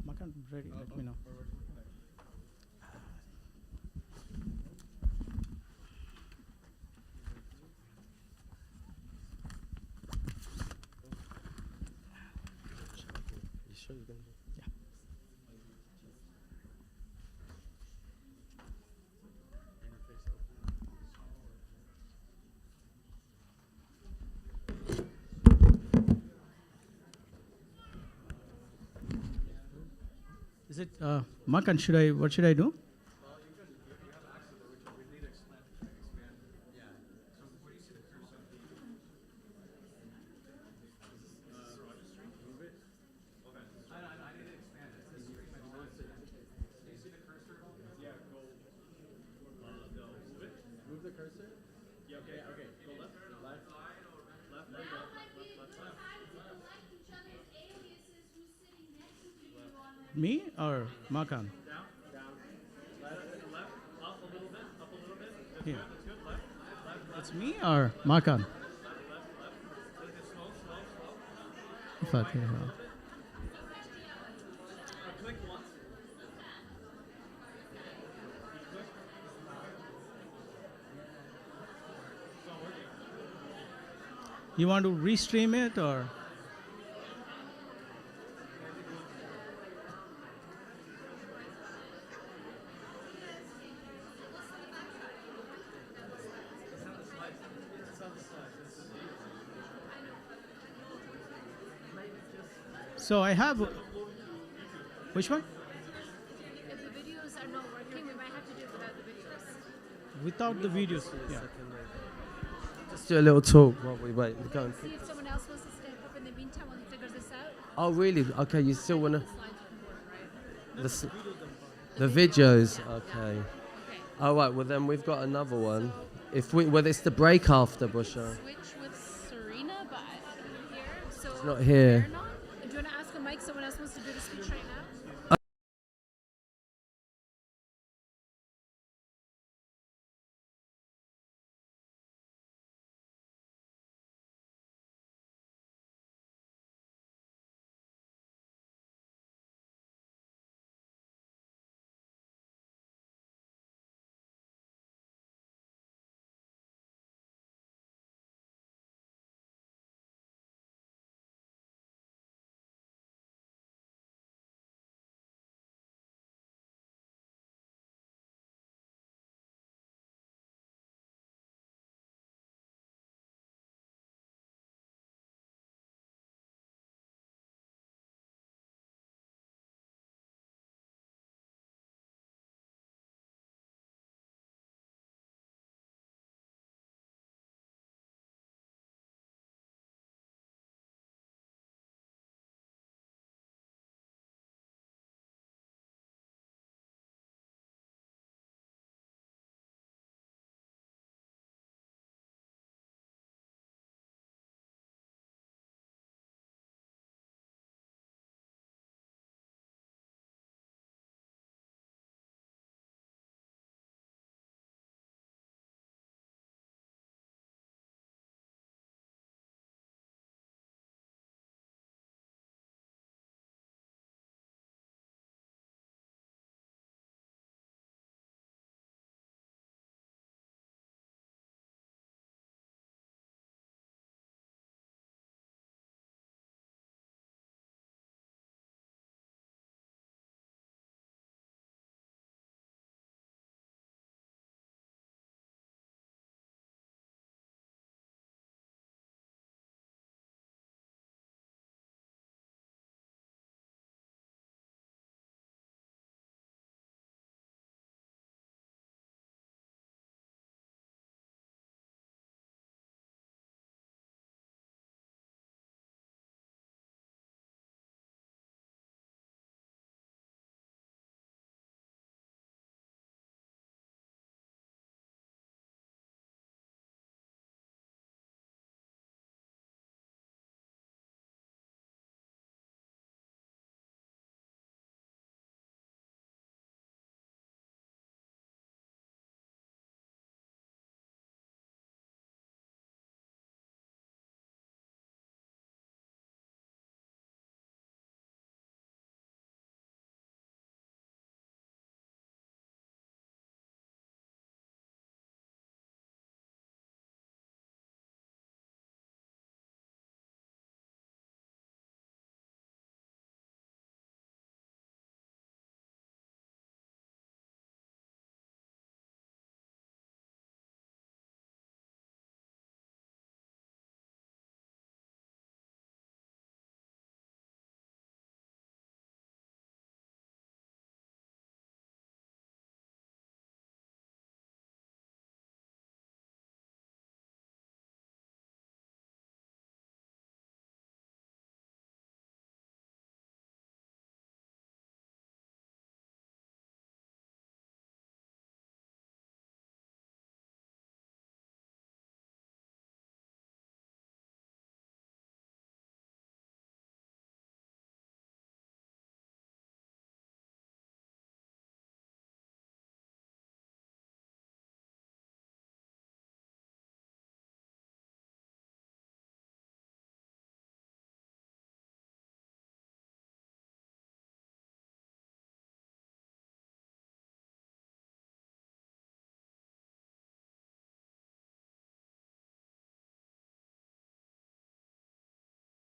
N: Makan ready. Let me know. Yeah. Is it Makan? What should I do? Me or Makan? Here. It's me or Makan? Fatiha. You want to restream it or? So I have. Which one?
P: If the videos are not working, we might have to do it
N: Without the videos. Yeah.
A: Just do a little talk while we wait. We're going.
P: See if someone else wants to step up in the meantime while he figures this out.
A: Oh, really? Okay, you still want to... The videos, okay. All right, well then we've got another one. If we, well, it's the break after, Busha.
P: Switch with Serena, but here. So
A: It's not here.
P: they're not. Do you want to ask a mic? Someone else wants to do the speech right now.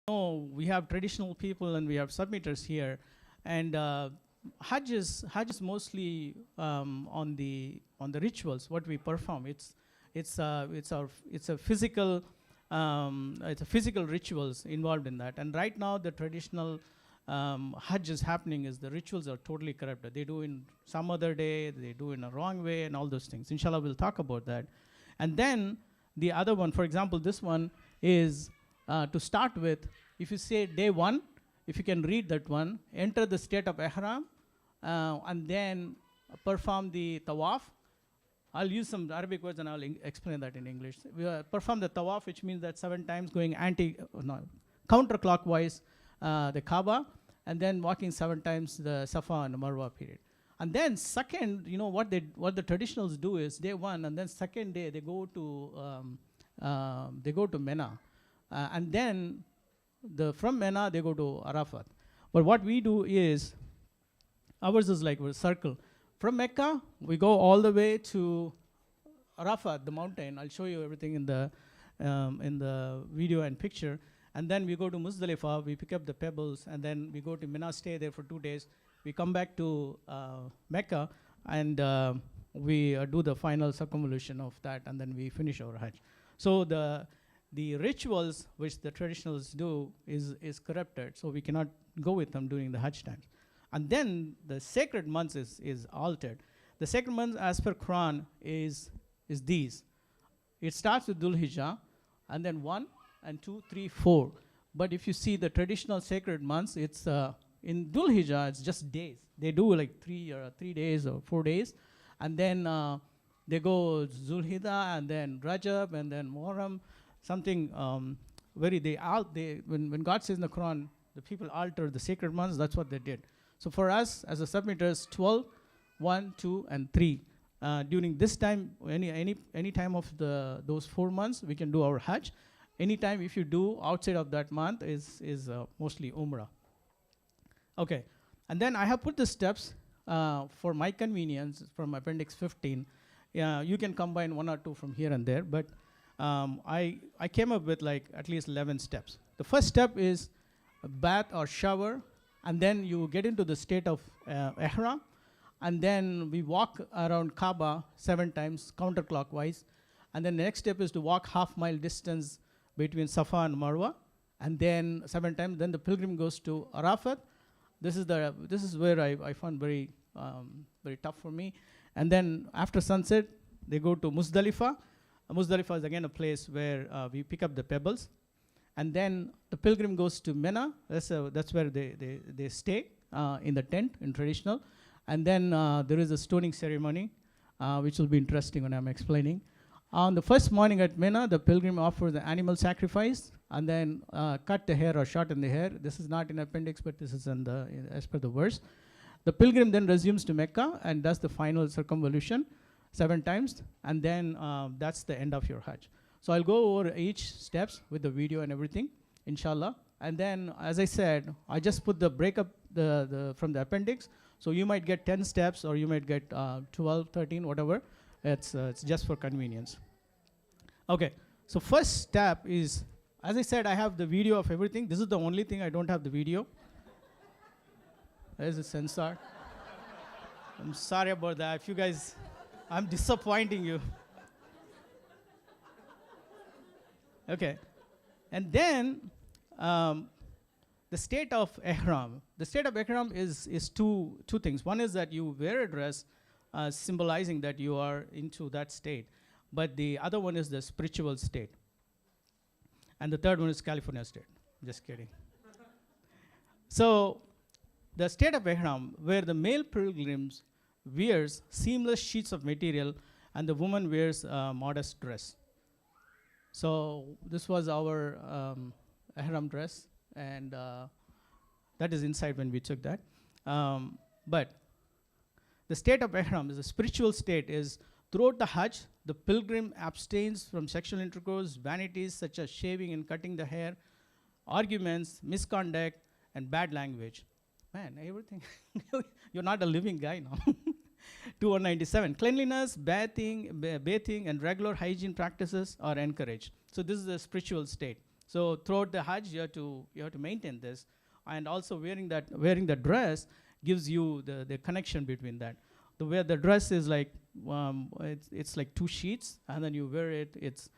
N: know, we have traditional people and we have submitters here, and Hajj is mostly on the rituals what we perform. It's a physical rituals involved in that. And right now the traditional Hajj is happening is the rituals are totally corrupted. They do in some other day, they do in a wrong way, and all those things. Inshallah, we'll talk about that. And then the other one, for example, this one is to start with. If you say day 1, if you can read that one, enter the state of ihram, and then perform the tawaf. I'll use some Arabic words and I'll explain that in English. We perform the tawaf, which means that 7 times going counterclockwise the Kaaba, and then walking 7 times the Safa and Marwa period. And then second, you know what the traditionals do is day 1, and then second day they go to Mina, and then from Mina they go to Arafat. But what we do is ours is like a circle. From Mecca, we go all the way to Arafat, the mountain. I'll show you everything in the video and picture. And then we go to Muzdalifah, we pick up the pebbles, and then we go to Mina, stay there for 2 days. We come back to Mecca, and we do the final circumvolution of that, and then we finish our Hajj. So the rituals which the traditionals do is corrupted, so we cannot go with them during the Hajj times. And then the sacred months is altered. The sacred months as per Quran is these. It starts with Dhul Hijjah, and then 1 and 2, 3, 4. But if you see the traditional sacred months, it's in Dhul Hijjah, it's just days. They do like 3 days or 4 days, and then they go Zulhijjah, and then Rajab, and then Muharram. Something when God says in the Quran, the people alter the sacred months. That's what they did. So for us, as a submitters, 12, 1, 2, and 3. During this time, any time of those 4 months, we can do our Hajj. Any time if you do outside of that month is mostly Umrah. Okay, and then I have put the steps for my convenience from Appendix 15. You can combine 1 or 2 from here and there, but I came up with like at least 11 steps. The first step is a bath or shower, and then you get into the state of ihram, and then we walk around Kaaba 7 times counterclockwise, and then the next step is to walk half-mile distance between Safa and Marwa, and then 7 times. Then the pilgrim goes to Arafat. This is where I found very tough for me. And then after sunset, they go to Muzdalifah. Muzdalifah is again a place where we pick up the pebbles. And then the pilgrim goes to Mina. That's where they stay in the tent in traditional. And then there is a stoning ceremony, which will be interesting when I'm explaining. On the first morning at Mina, the pilgrim offers the animal sacrifice and then cut the hair or shorten the hair. This is not in appendix, but this is as per the verse. The pilgrim then resumes to Mecca and does the final circumvolution 7 times, and then that's the end of your Hajj. So I'll go over each steps with the video and everything, inshallah. And then, as I said, I just put the breakup from the appendix. So you might get 10 steps, or you might get 12, 13, whatever. It's just for convenience. Okay, so first step is, as I said, I have the video of everything. This is the only thing I don't have the video. There's a sensor. I'm sorry about that. If you guys, I'm disappointing you. Okay, and then the state of ihram. The state of ihram is two things. One is that you wear a dress symbolizing that you are into that state. But the other one is the spiritual state. And the third one is California state. Just kidding. So the state of ihram, where the male pilgrims wears seamless sheets of material and the woman wears a modest dress. So this was our ihram dress, and that is inside when we took that. But the state of ihram is a spiritual state. Is throughout the Hajj, the pilgrim abstains from sexual intercourse, vanities such as shaving and cutting the hair, arguments, misconduct, and bad language. Man, everything. You're not a living guy now. 2197. Cleanliness, bathing, and regular hygiene practices are encouraged. So this is the spiritual state. So throughout the Hajj, you have to maintain this, and also wearing the dress gives you the connection between that. The dress is like it's like two sheets, and then you wear it. It's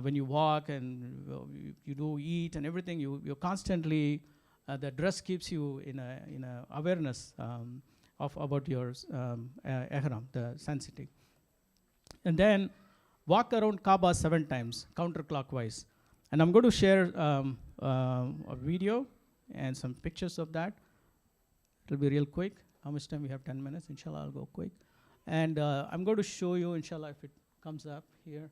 N: when you walk and you do eat and everything. You constantly the dress keeps you in a awareness of about your ihram, the sanctity. And then walk around Kaaba 7 times counterclockwise. And I'm going to share a video and some pictures of that. It'll be real quick. How much time we have? 10 minutes. Inshallah, I'll go quick. And I'm going to show you, inshallah, if it comes up here.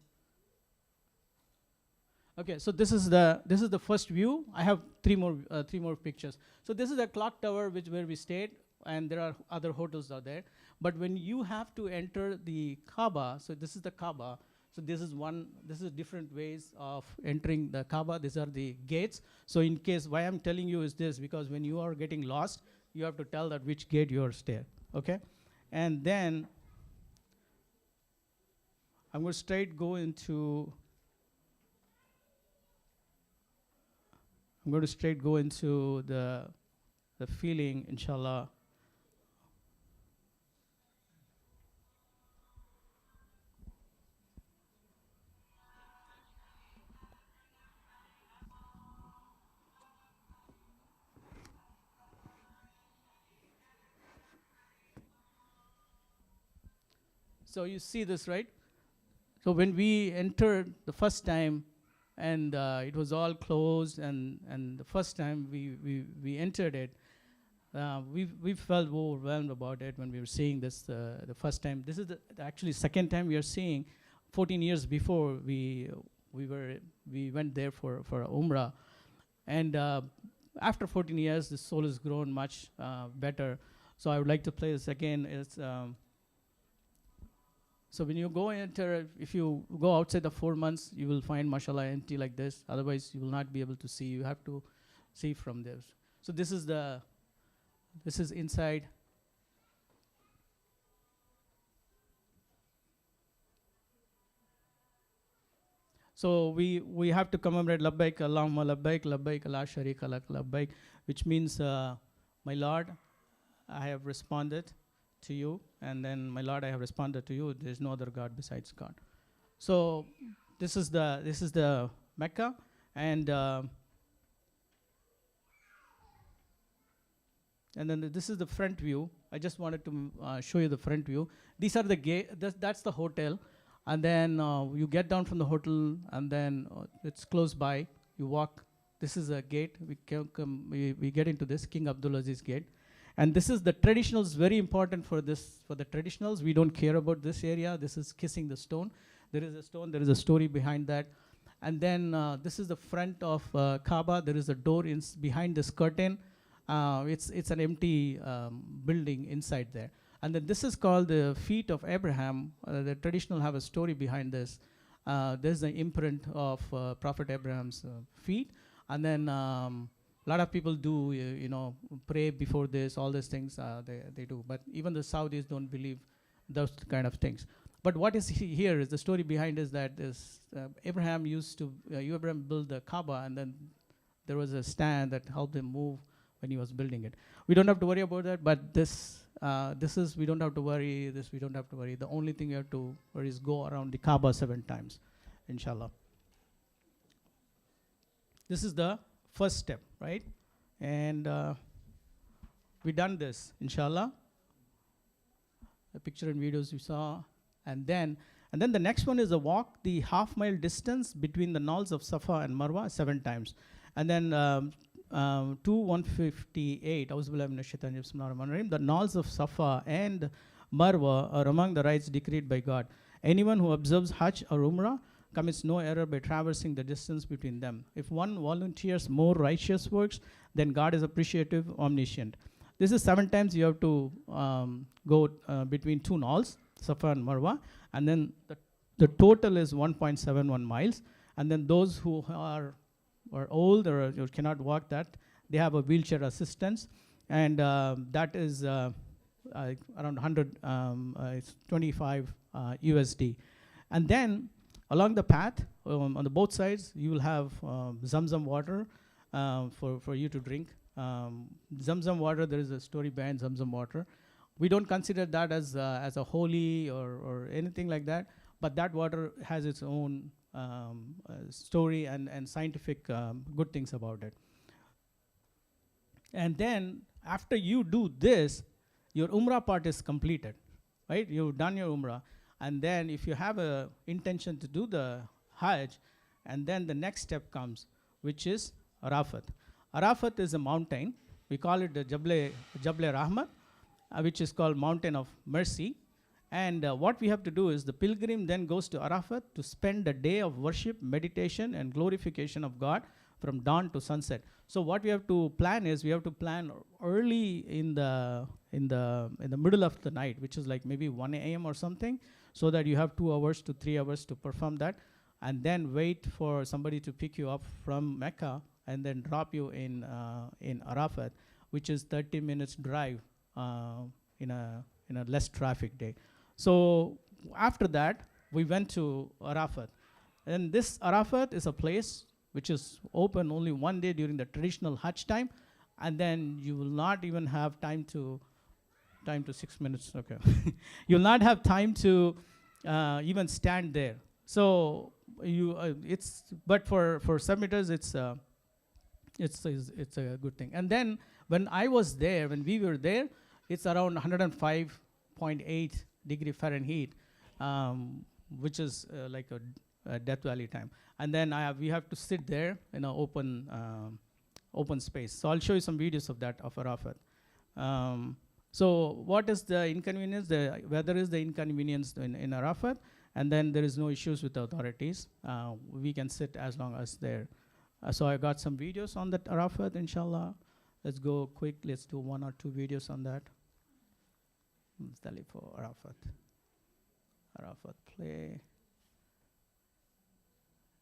N: Okay, so this is the first view. I have three more pictures. So this is the clock tower where we stayed, and there are other hotels out there. But when you have to enter the Kaaba, so this is the Kaaba. So this is different ways of entering the Kaaba. These are the gates. So in case, why I'm telling you is this, because when you are getting lost, you have to tell that which gate you are staying, okay? And then I'm going to straight go into the feeling, inshallah. So you see this, right? So when we entered the first time, and it was all closed, and the first time we entered it, we felt overwhelmed about it when we were seeing this the first time. This is the actually second time we are seeing. 14 years before we went there for Umrah, and after 14 years, the soul has grown much better. So I would like to play this again. It's so when you go enter, if you go outside the 4 months, you will find mashallah empty like this. Otherwise, you will not be able to see. You have to see from this. So this is inside. So we have to commemorate labbaik Allahumma labbaik labbaik la sharika lak labbaik, which means my Lord, I have responded to you, and then my Lord, I have responded to you. There is no other God besides God. So this is the Mecca, and then this is the front view. I just wanted to show you the front view. These are the gate. That's the hotel, and then you get down from the hotel, and then it's close by. You walk. This is a gate. We get into this King Abdulaziz's gate. And this is the traditionals, very important for the traditionals. We don't care about this area. This is kissing the stone. There is a stone, there is a story behind that. And then this is the front of Kaaba. There is a door behind this curtain. It's an empty building inside there. And then this is called the feet of Abraham. The traditional have a story behind this. There's the imprint of Prophet Abraham's feet. And then a lot of people do, pray before this, all these things they do. But even the Saudis don't believe those kind of things. But what is here is the story behind is that Abraham Abraham built the Kaaba, and then there was a stand that helped him move when he was building it. We don't have to worry about that, but this is, we don't have to worry, this we don't have to worry. The only thing you have to worry is go around the Kaaba 7 times, inshallah. This is the first step, right? And we done this, inshallah. The picture and videos you saw. And then the next one is a walk the half-mile distance between the knolls of Safa and Marwa 7 times. And then 158, the knolls of Safa and Marwa are among the rites decreed by God. Anyone who observes Hajj or Umrah commits no error by traversing the distance between them. If one volunteers more righteous works, then God is appreciative, omniscient. This is 7 times you have to go between 2 knolls, Safa and Marwa, and then the total is 1.71 miles. And then those who are old or cannot walk that, they have a wheelchair assistance, and that is around 125 USD. And then along the path, on the both sides, you will have Zamzam water for you to drink. Zamzam water, there is a story behind Zamzam water. We don't consider that as a holy or anything like that, but that water has its own story and scientific good things about it. And then after you do this, your Umrah part is completed, right? You've done your Umrah. And then if you have a intention to do the Hajj, and then the next step comes, which is Arafat. Arafat is a mountain. We call it the Jable Rahmat, which is called Mountain of Mercy. And what we have to do is the pilgrim then goes to Arafat to spend a day of worship, meditation, and glorification of God from dawn to sunset. So what we have to plan is we have to plan early in the middle of the night, which is like maybe 1 a.m. or something, so that you have 2 hours to 3 hours to perform that, and then wait for somebody to pick you up from Mecca and then drop you in Arafat, which is 30 minutes drive in a less traffic day. So after that, we went to Arafat. And this Arafat is a place which is open only one day during the traditional Hajj time, and then you will not even have time to 6 minutes, okay. You'll not have time to even stand there. So but for submitters, it's a good thing. And then when we were there, it's around 105.8 degree Fahrenheit, which is like a Death Valley time. And then we have to sit there in an open space. So I'll show you some videos of that, of Arafat. So what is the inconvenience? The weather is the inconvenience in Arafat, and then there is no issues with the authorities. We can sit as long as there. So I got some videos on that Arafat, inshallah. Let's go quick. Let's do 1 or 2 videos on that. For Arafat. Arafat play.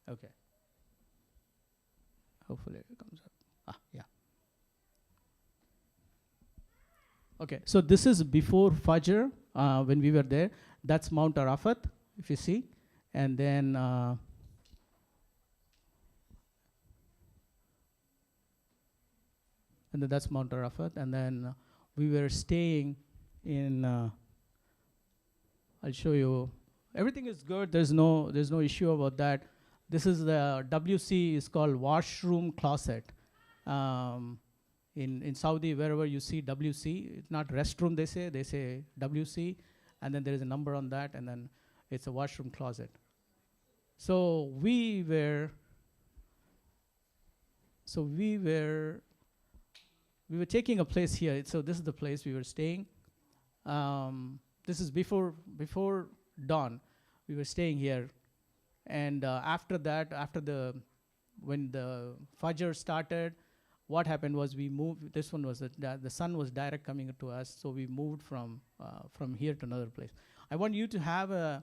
N: Okay. Hopefully it comes up. Yeah. Okay, so this is before Fajr when we were there. That's Mount Arafat, if you see. And then that's Mount Arafat. And then we were staying in, I'll show you. Everything is good. There's no issue about that. This is the WC is called washroom closet. In Saudi, wherever you see WC, it's not restroom, they say WC, and then there is a number on that, and then it's a washroom closet. So we were taking a place here. So this is the place we were staying. This is before dawn. We were staying here, and after that, when the Fajr started, what happened was we moved. This one was the sun was direct coming to us, so we moved from here to another place. I want you to have a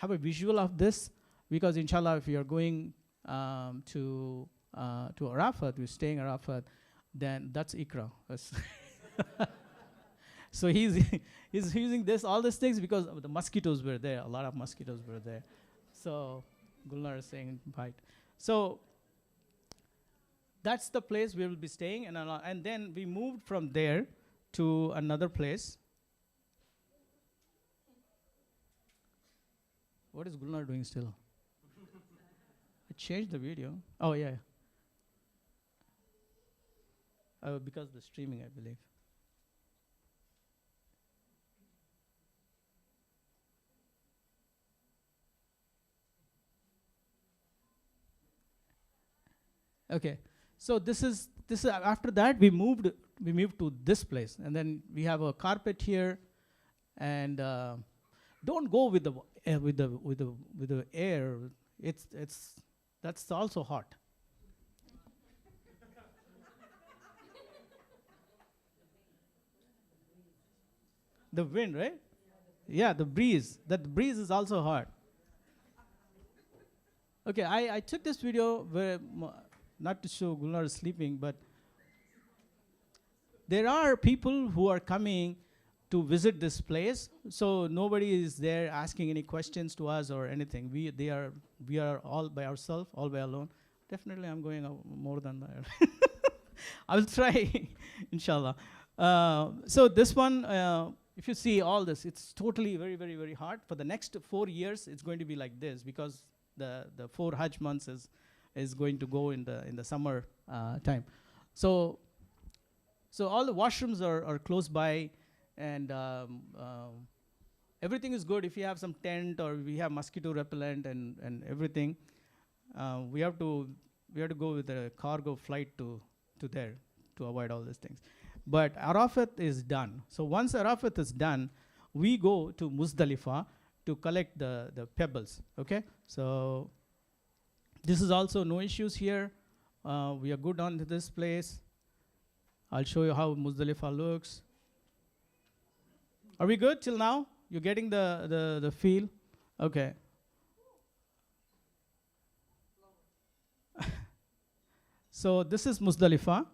N: visual of this, because inshallah, if you are going to Arafat, we're staying Arafat, then that's Ikra. So he's using all these things because the mosquitoes were there. A lot of mosquitoes were there. So Gulnar is saying bite. So that's the place we will be staying, and then we moved from there to another place. What is Gulnar doing still? I changed the video. Oh yeah. Because of the streaming, I believe. Okay. So this is after that we moved to this place, and then we have a carpet here, and don't go with the air. That's also hot. The wind, right? Yeah, the breeze. That breeze is also hot. Okay, I took this video where not to show Gulnar sleeping, but there are people who are coming to visit this place. So nobody is there asking any questions to us or anything. We are all by ourselves, all by alone. Definitely, I'm going more than that. I will try, inshallah. So this one, if you see all this, it's totally very, very, very hard. For the next 4 years, it's going to be like this because the 4 Hajj months is going to go in the summer time. So all the washrooms are close by, and everything is good. If you have some tent or we have mosquito repellent and everything, we have to go with a cargo flight to there to avoid all these things. But Arafat is done. So once Arafat is done, we go to Muzdalifah to collect the pebbles. Okay, so this is also no issues here. We are good on this place. I'll show you how Muzdalifah looks. Are we good till now? You're getting the feel? Okay. So this is Muzdalifah.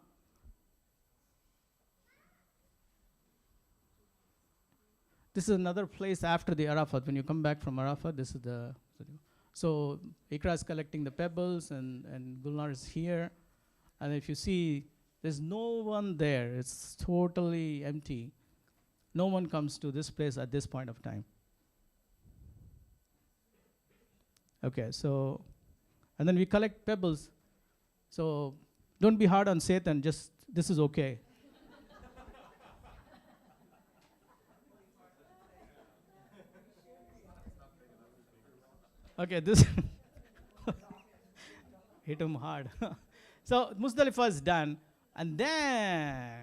N: This is another place after the Arafat. When you come back from Arafat, this is the... So Ikra is collecting the pebbles, and Gulnar is here. And if you see, there's no one there. It's totally empty. No one comes to this place at this point of time. Okay, so, and then we collect pebbles. So don't be hard on Satan, just, this is okay. Okay, this hit him hard. So Muzdalifah is done, and then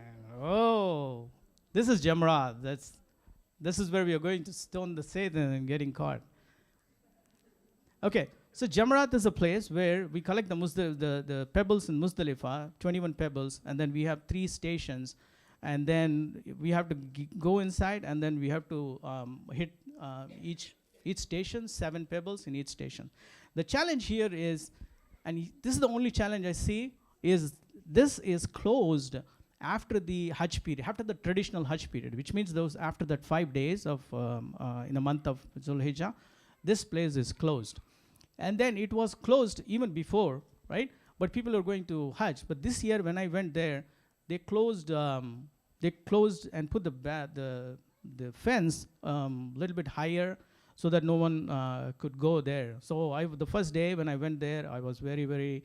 N: this is Jamrat. This is where we are going to stone the Satan and getting caught. Okay, so Jamrat is a place where we collect the pebbles in Muzdalifah, 21 pebbles, and then we have 3 stations, and then we have to go inside, and then we have to hit each station, 7 pebbles in each station. The challenge here is, and this is the only challenge I see, is this is closed after the Hajj period, after the traditional Hajj period, which means those after that 5 days of in the month of Zulhijjah, this place is closed. And then it was closed even before, right? But people are going to Hajj. But this year when I went there, they closed and put the fence a little bit higher, so that no one could go there. So the first day when I went there, I was very, very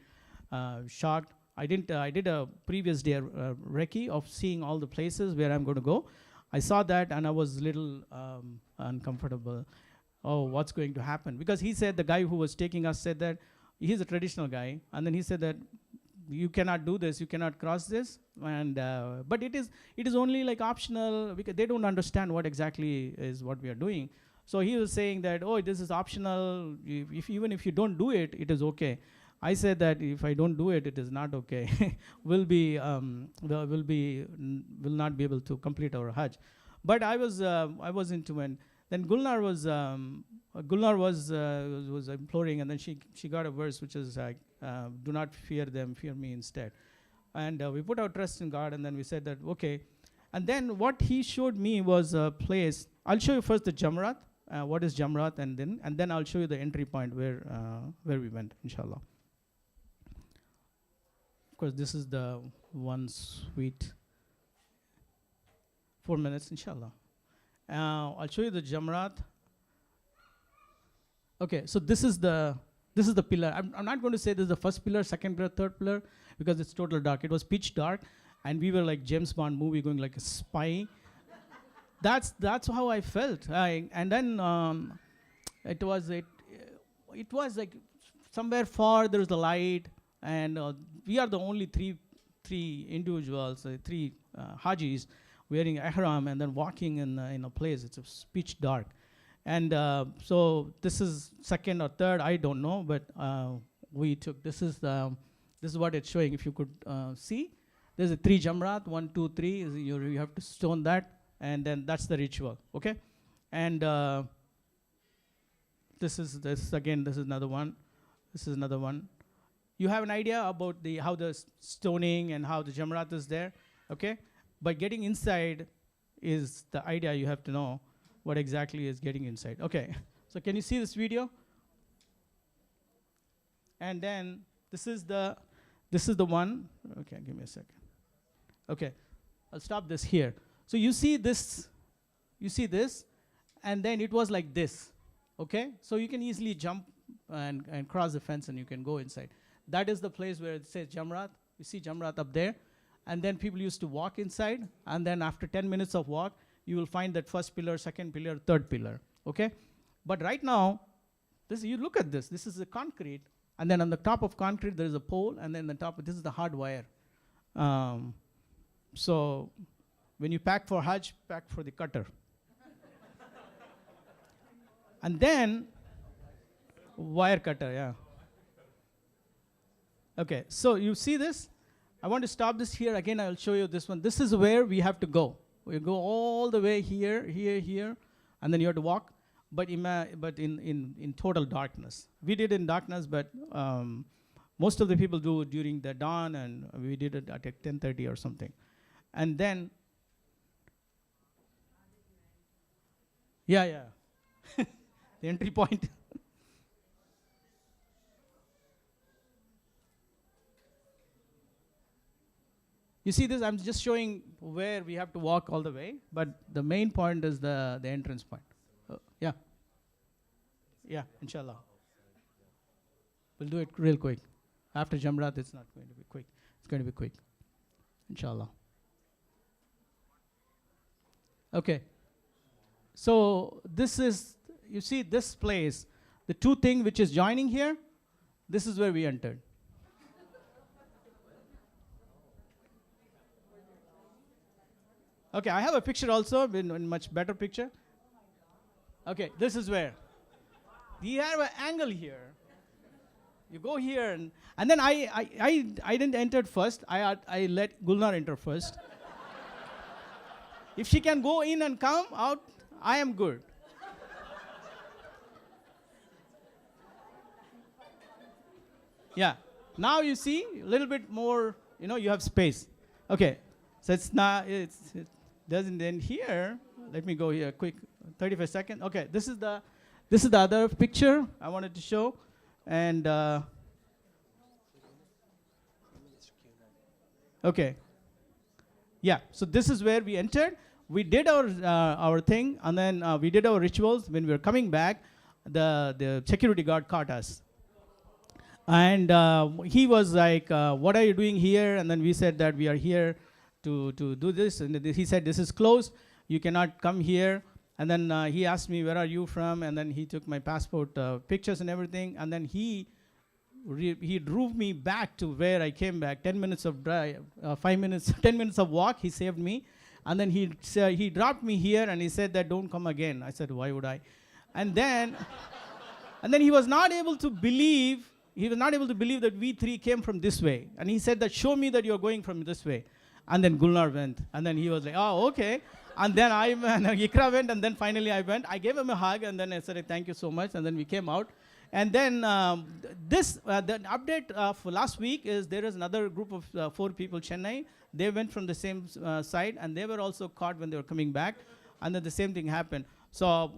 N: shocked. I did a previous day recce of seeing all the places where I'm going to go. I saw that and I was a little uncomfortable. Oh, what's going to happen? Because he said, the guy who was taking us said that he's a traditional guy, and then he said that you cannot do this, you cannot cross this, and but it is only like optional, because they don't understand what exactly is what we are doing. So he was saying that, oh, this is optional. Even if you don't do it, it is okay. I said that if I don't do it, it is not okay. Will not be able to complete our Hajj. But I was into it. Then Gulnar was imploring, and then she got a verse which is like, do not fear them, fear me instead. And we put our trust in God, and then we said that, okay. And then what he showed me was a place. I'll show you first the Jamrat. What is Jamrat, and then I'll show you the entry point where we went, inshallah. Of course, this is the one sweet 4 minutes, inshallah. I'll show you the Jamrat. Okay, so this is the pillar. I'm not going to say this is the first pillar, second pillar, third pillar, because it's total dark. It was pitch dark, and we were like James Bond movie going like a spy. That's how I felt. And then it was like somewhere far there was the light, and we are the only three individuals, 3 Hajis wearing ihram and then walking in a place. It's pitch dark, and so this is second or third, I don't know, but we took. This is what it's showing. If you could see, there's a 3 Jamrat, 1, 2, 3. You have to stone that. And then that's the ritual, okay? And this is another one. This is another one. You have an idea about how the stoning and how the Jamrat is there, okay? But getting inside, is the idea. You have to know what exactly is getting inside. Okay, so can you see this video? And then this is the one. Okay, give me a second. Okay, I'll stop this here. So you see this, and then it was like this. Okay, so you can easily jump and cross the fence and you can go inside. That is the place where it says Jamrat. You see Jamrat up there. And then people used to walk inside, and then after 10 minutes of walk, you will find that first pillar, second pillar, third pillar, okay? But right now, you look at this. This is the concrete, and then on the top of concrete, there is a pole, and then the top, this is the hard wire. So when you pack for Hajj, pack for the cutter. And then, wire cutter, yeah. Okay, so you see this? I want to stop this here. Again, I will show you this one. This is where we have to go. We go all the way here, here, and then you have to walk, but in total darkness. We did in darkness, but most of the people do during the dawn, and we did it at 10:30 or something. And then, yeah, the entry point. You see this? I'm just showing where we have to walk all the way, but the main point is the entrance point. Yeah, inshallah. We'll do it real quick. After Jamrat, it's not going to be quick. It's going to be quick, inshallah. Okay. So this is, you see this place, the two things which is joining here, this is where we entered. Okay, I have a picture also, in much better picture. Okay, this is where. You have an angle here. You go here, and then I didn't enter first. I let Gulnar enter first. If she can go in and come out, I am good. Yeah. Now you see a little bit more. You have space. Okay. So it's not. It doesn't end here. Let me go here quick. 35 seconds. Okay. This is the other picture I wanted to show, and okay. Yeah. So this is where we entered. We did our thing, and then we did our rituals. When we were coming back, the security guard caught us. And he was like, what are you doing here? And then we said that we are here to do this. And he said, this is closed. You cannot come here. And then he asked me, where are you from? And then he took my passport pictures and everything. And then he drove me back to where I came back. 10 minutes of drive, 5 minutes, 10 minutes of walk. He saved me. And then he dropped me here, and he said that don't come again. I said, why would I? And then he was not able to believe. He was not able to believe that we three came from this way. And he said that, show me that you're going from this way. And then Gulnar went. And then he was like, oh, okay. And then Ikra went, and then finally I went. I gave him a hug, and then I said, thank you so much. And then we came out. And then the update of last week is there is another group of 4 people, Chennai. They went from the same side, and they were also caught when they were coming back. And then the same thing happened. So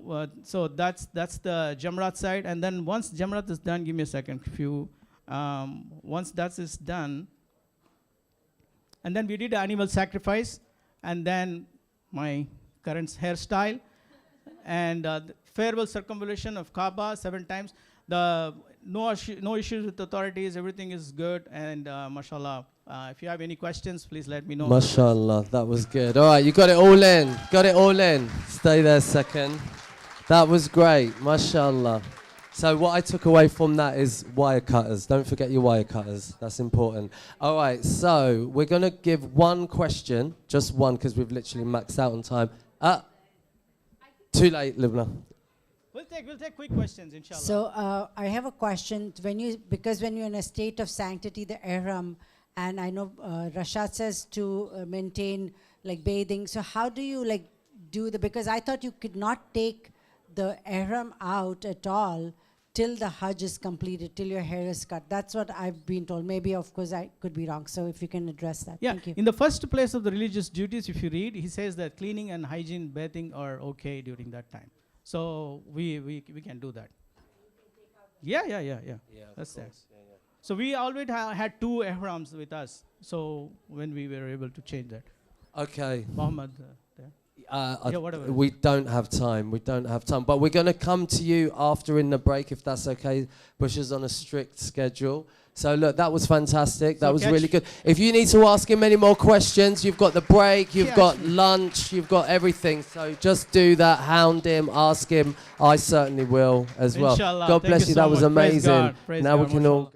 N: that's the Jamrat side. And then once Jamrat is done, give me a second. Once that is done, and then we did animal sacrifice, and then my current hairstyle, and farewell circumambulation of Kaaba 7 times. No issues with authorities. Everything is good, and mashallah. If you have any questions, please let me know.
A: Mashallah, that was good. All right, you got it all in. Got it all in. Stay there a second. That was great. Mashallah. So what I took away from that is wire cutters. Don't forget your wire cutters. That's important. All right, so we're going to give one question, just one, because we've literally maxed out on time. Too late, Lubna.
N: We'll take quick questions, inshallah.
J: So I have a question. Because when you're in a state of sanctity, the ihram, and I know Rashad says to maintain like bathing. So how do you do because I thought you could not take the ihram out at all till the Hajj is completed, till your hair is cut. That's what I've been told. Maybe, of course, I could be wrong. So if you can address that.
N: Yeah,
J: Thank you.
N: in the first place of the religious duties, if you read, he says that cleaning and hygiene, bathing are okay during that time. So we can do that. Yeah. That's there. So we always had 2 ihrams with us. So when we were able to change that.
A: Okay.
N: Muhammad, there. Whatever.
A: We don't have time. But we're going to come to you after in the break, if that's okay. Bush is on a strict schedule. So look, that was fantastic. That was really good. If you need to ask him any more questions, you've got the break, you've got lunch, you've got everything. So just do that. Hound him, ask him. I certainly will as well.
N: Inshallah.
A: God
N: Thank
A: bless
N: you
A: you.
N: so
A: That was
N: much. Praise
A: amazing.
N: God. Praise
A: Now
N: God.
A: we can all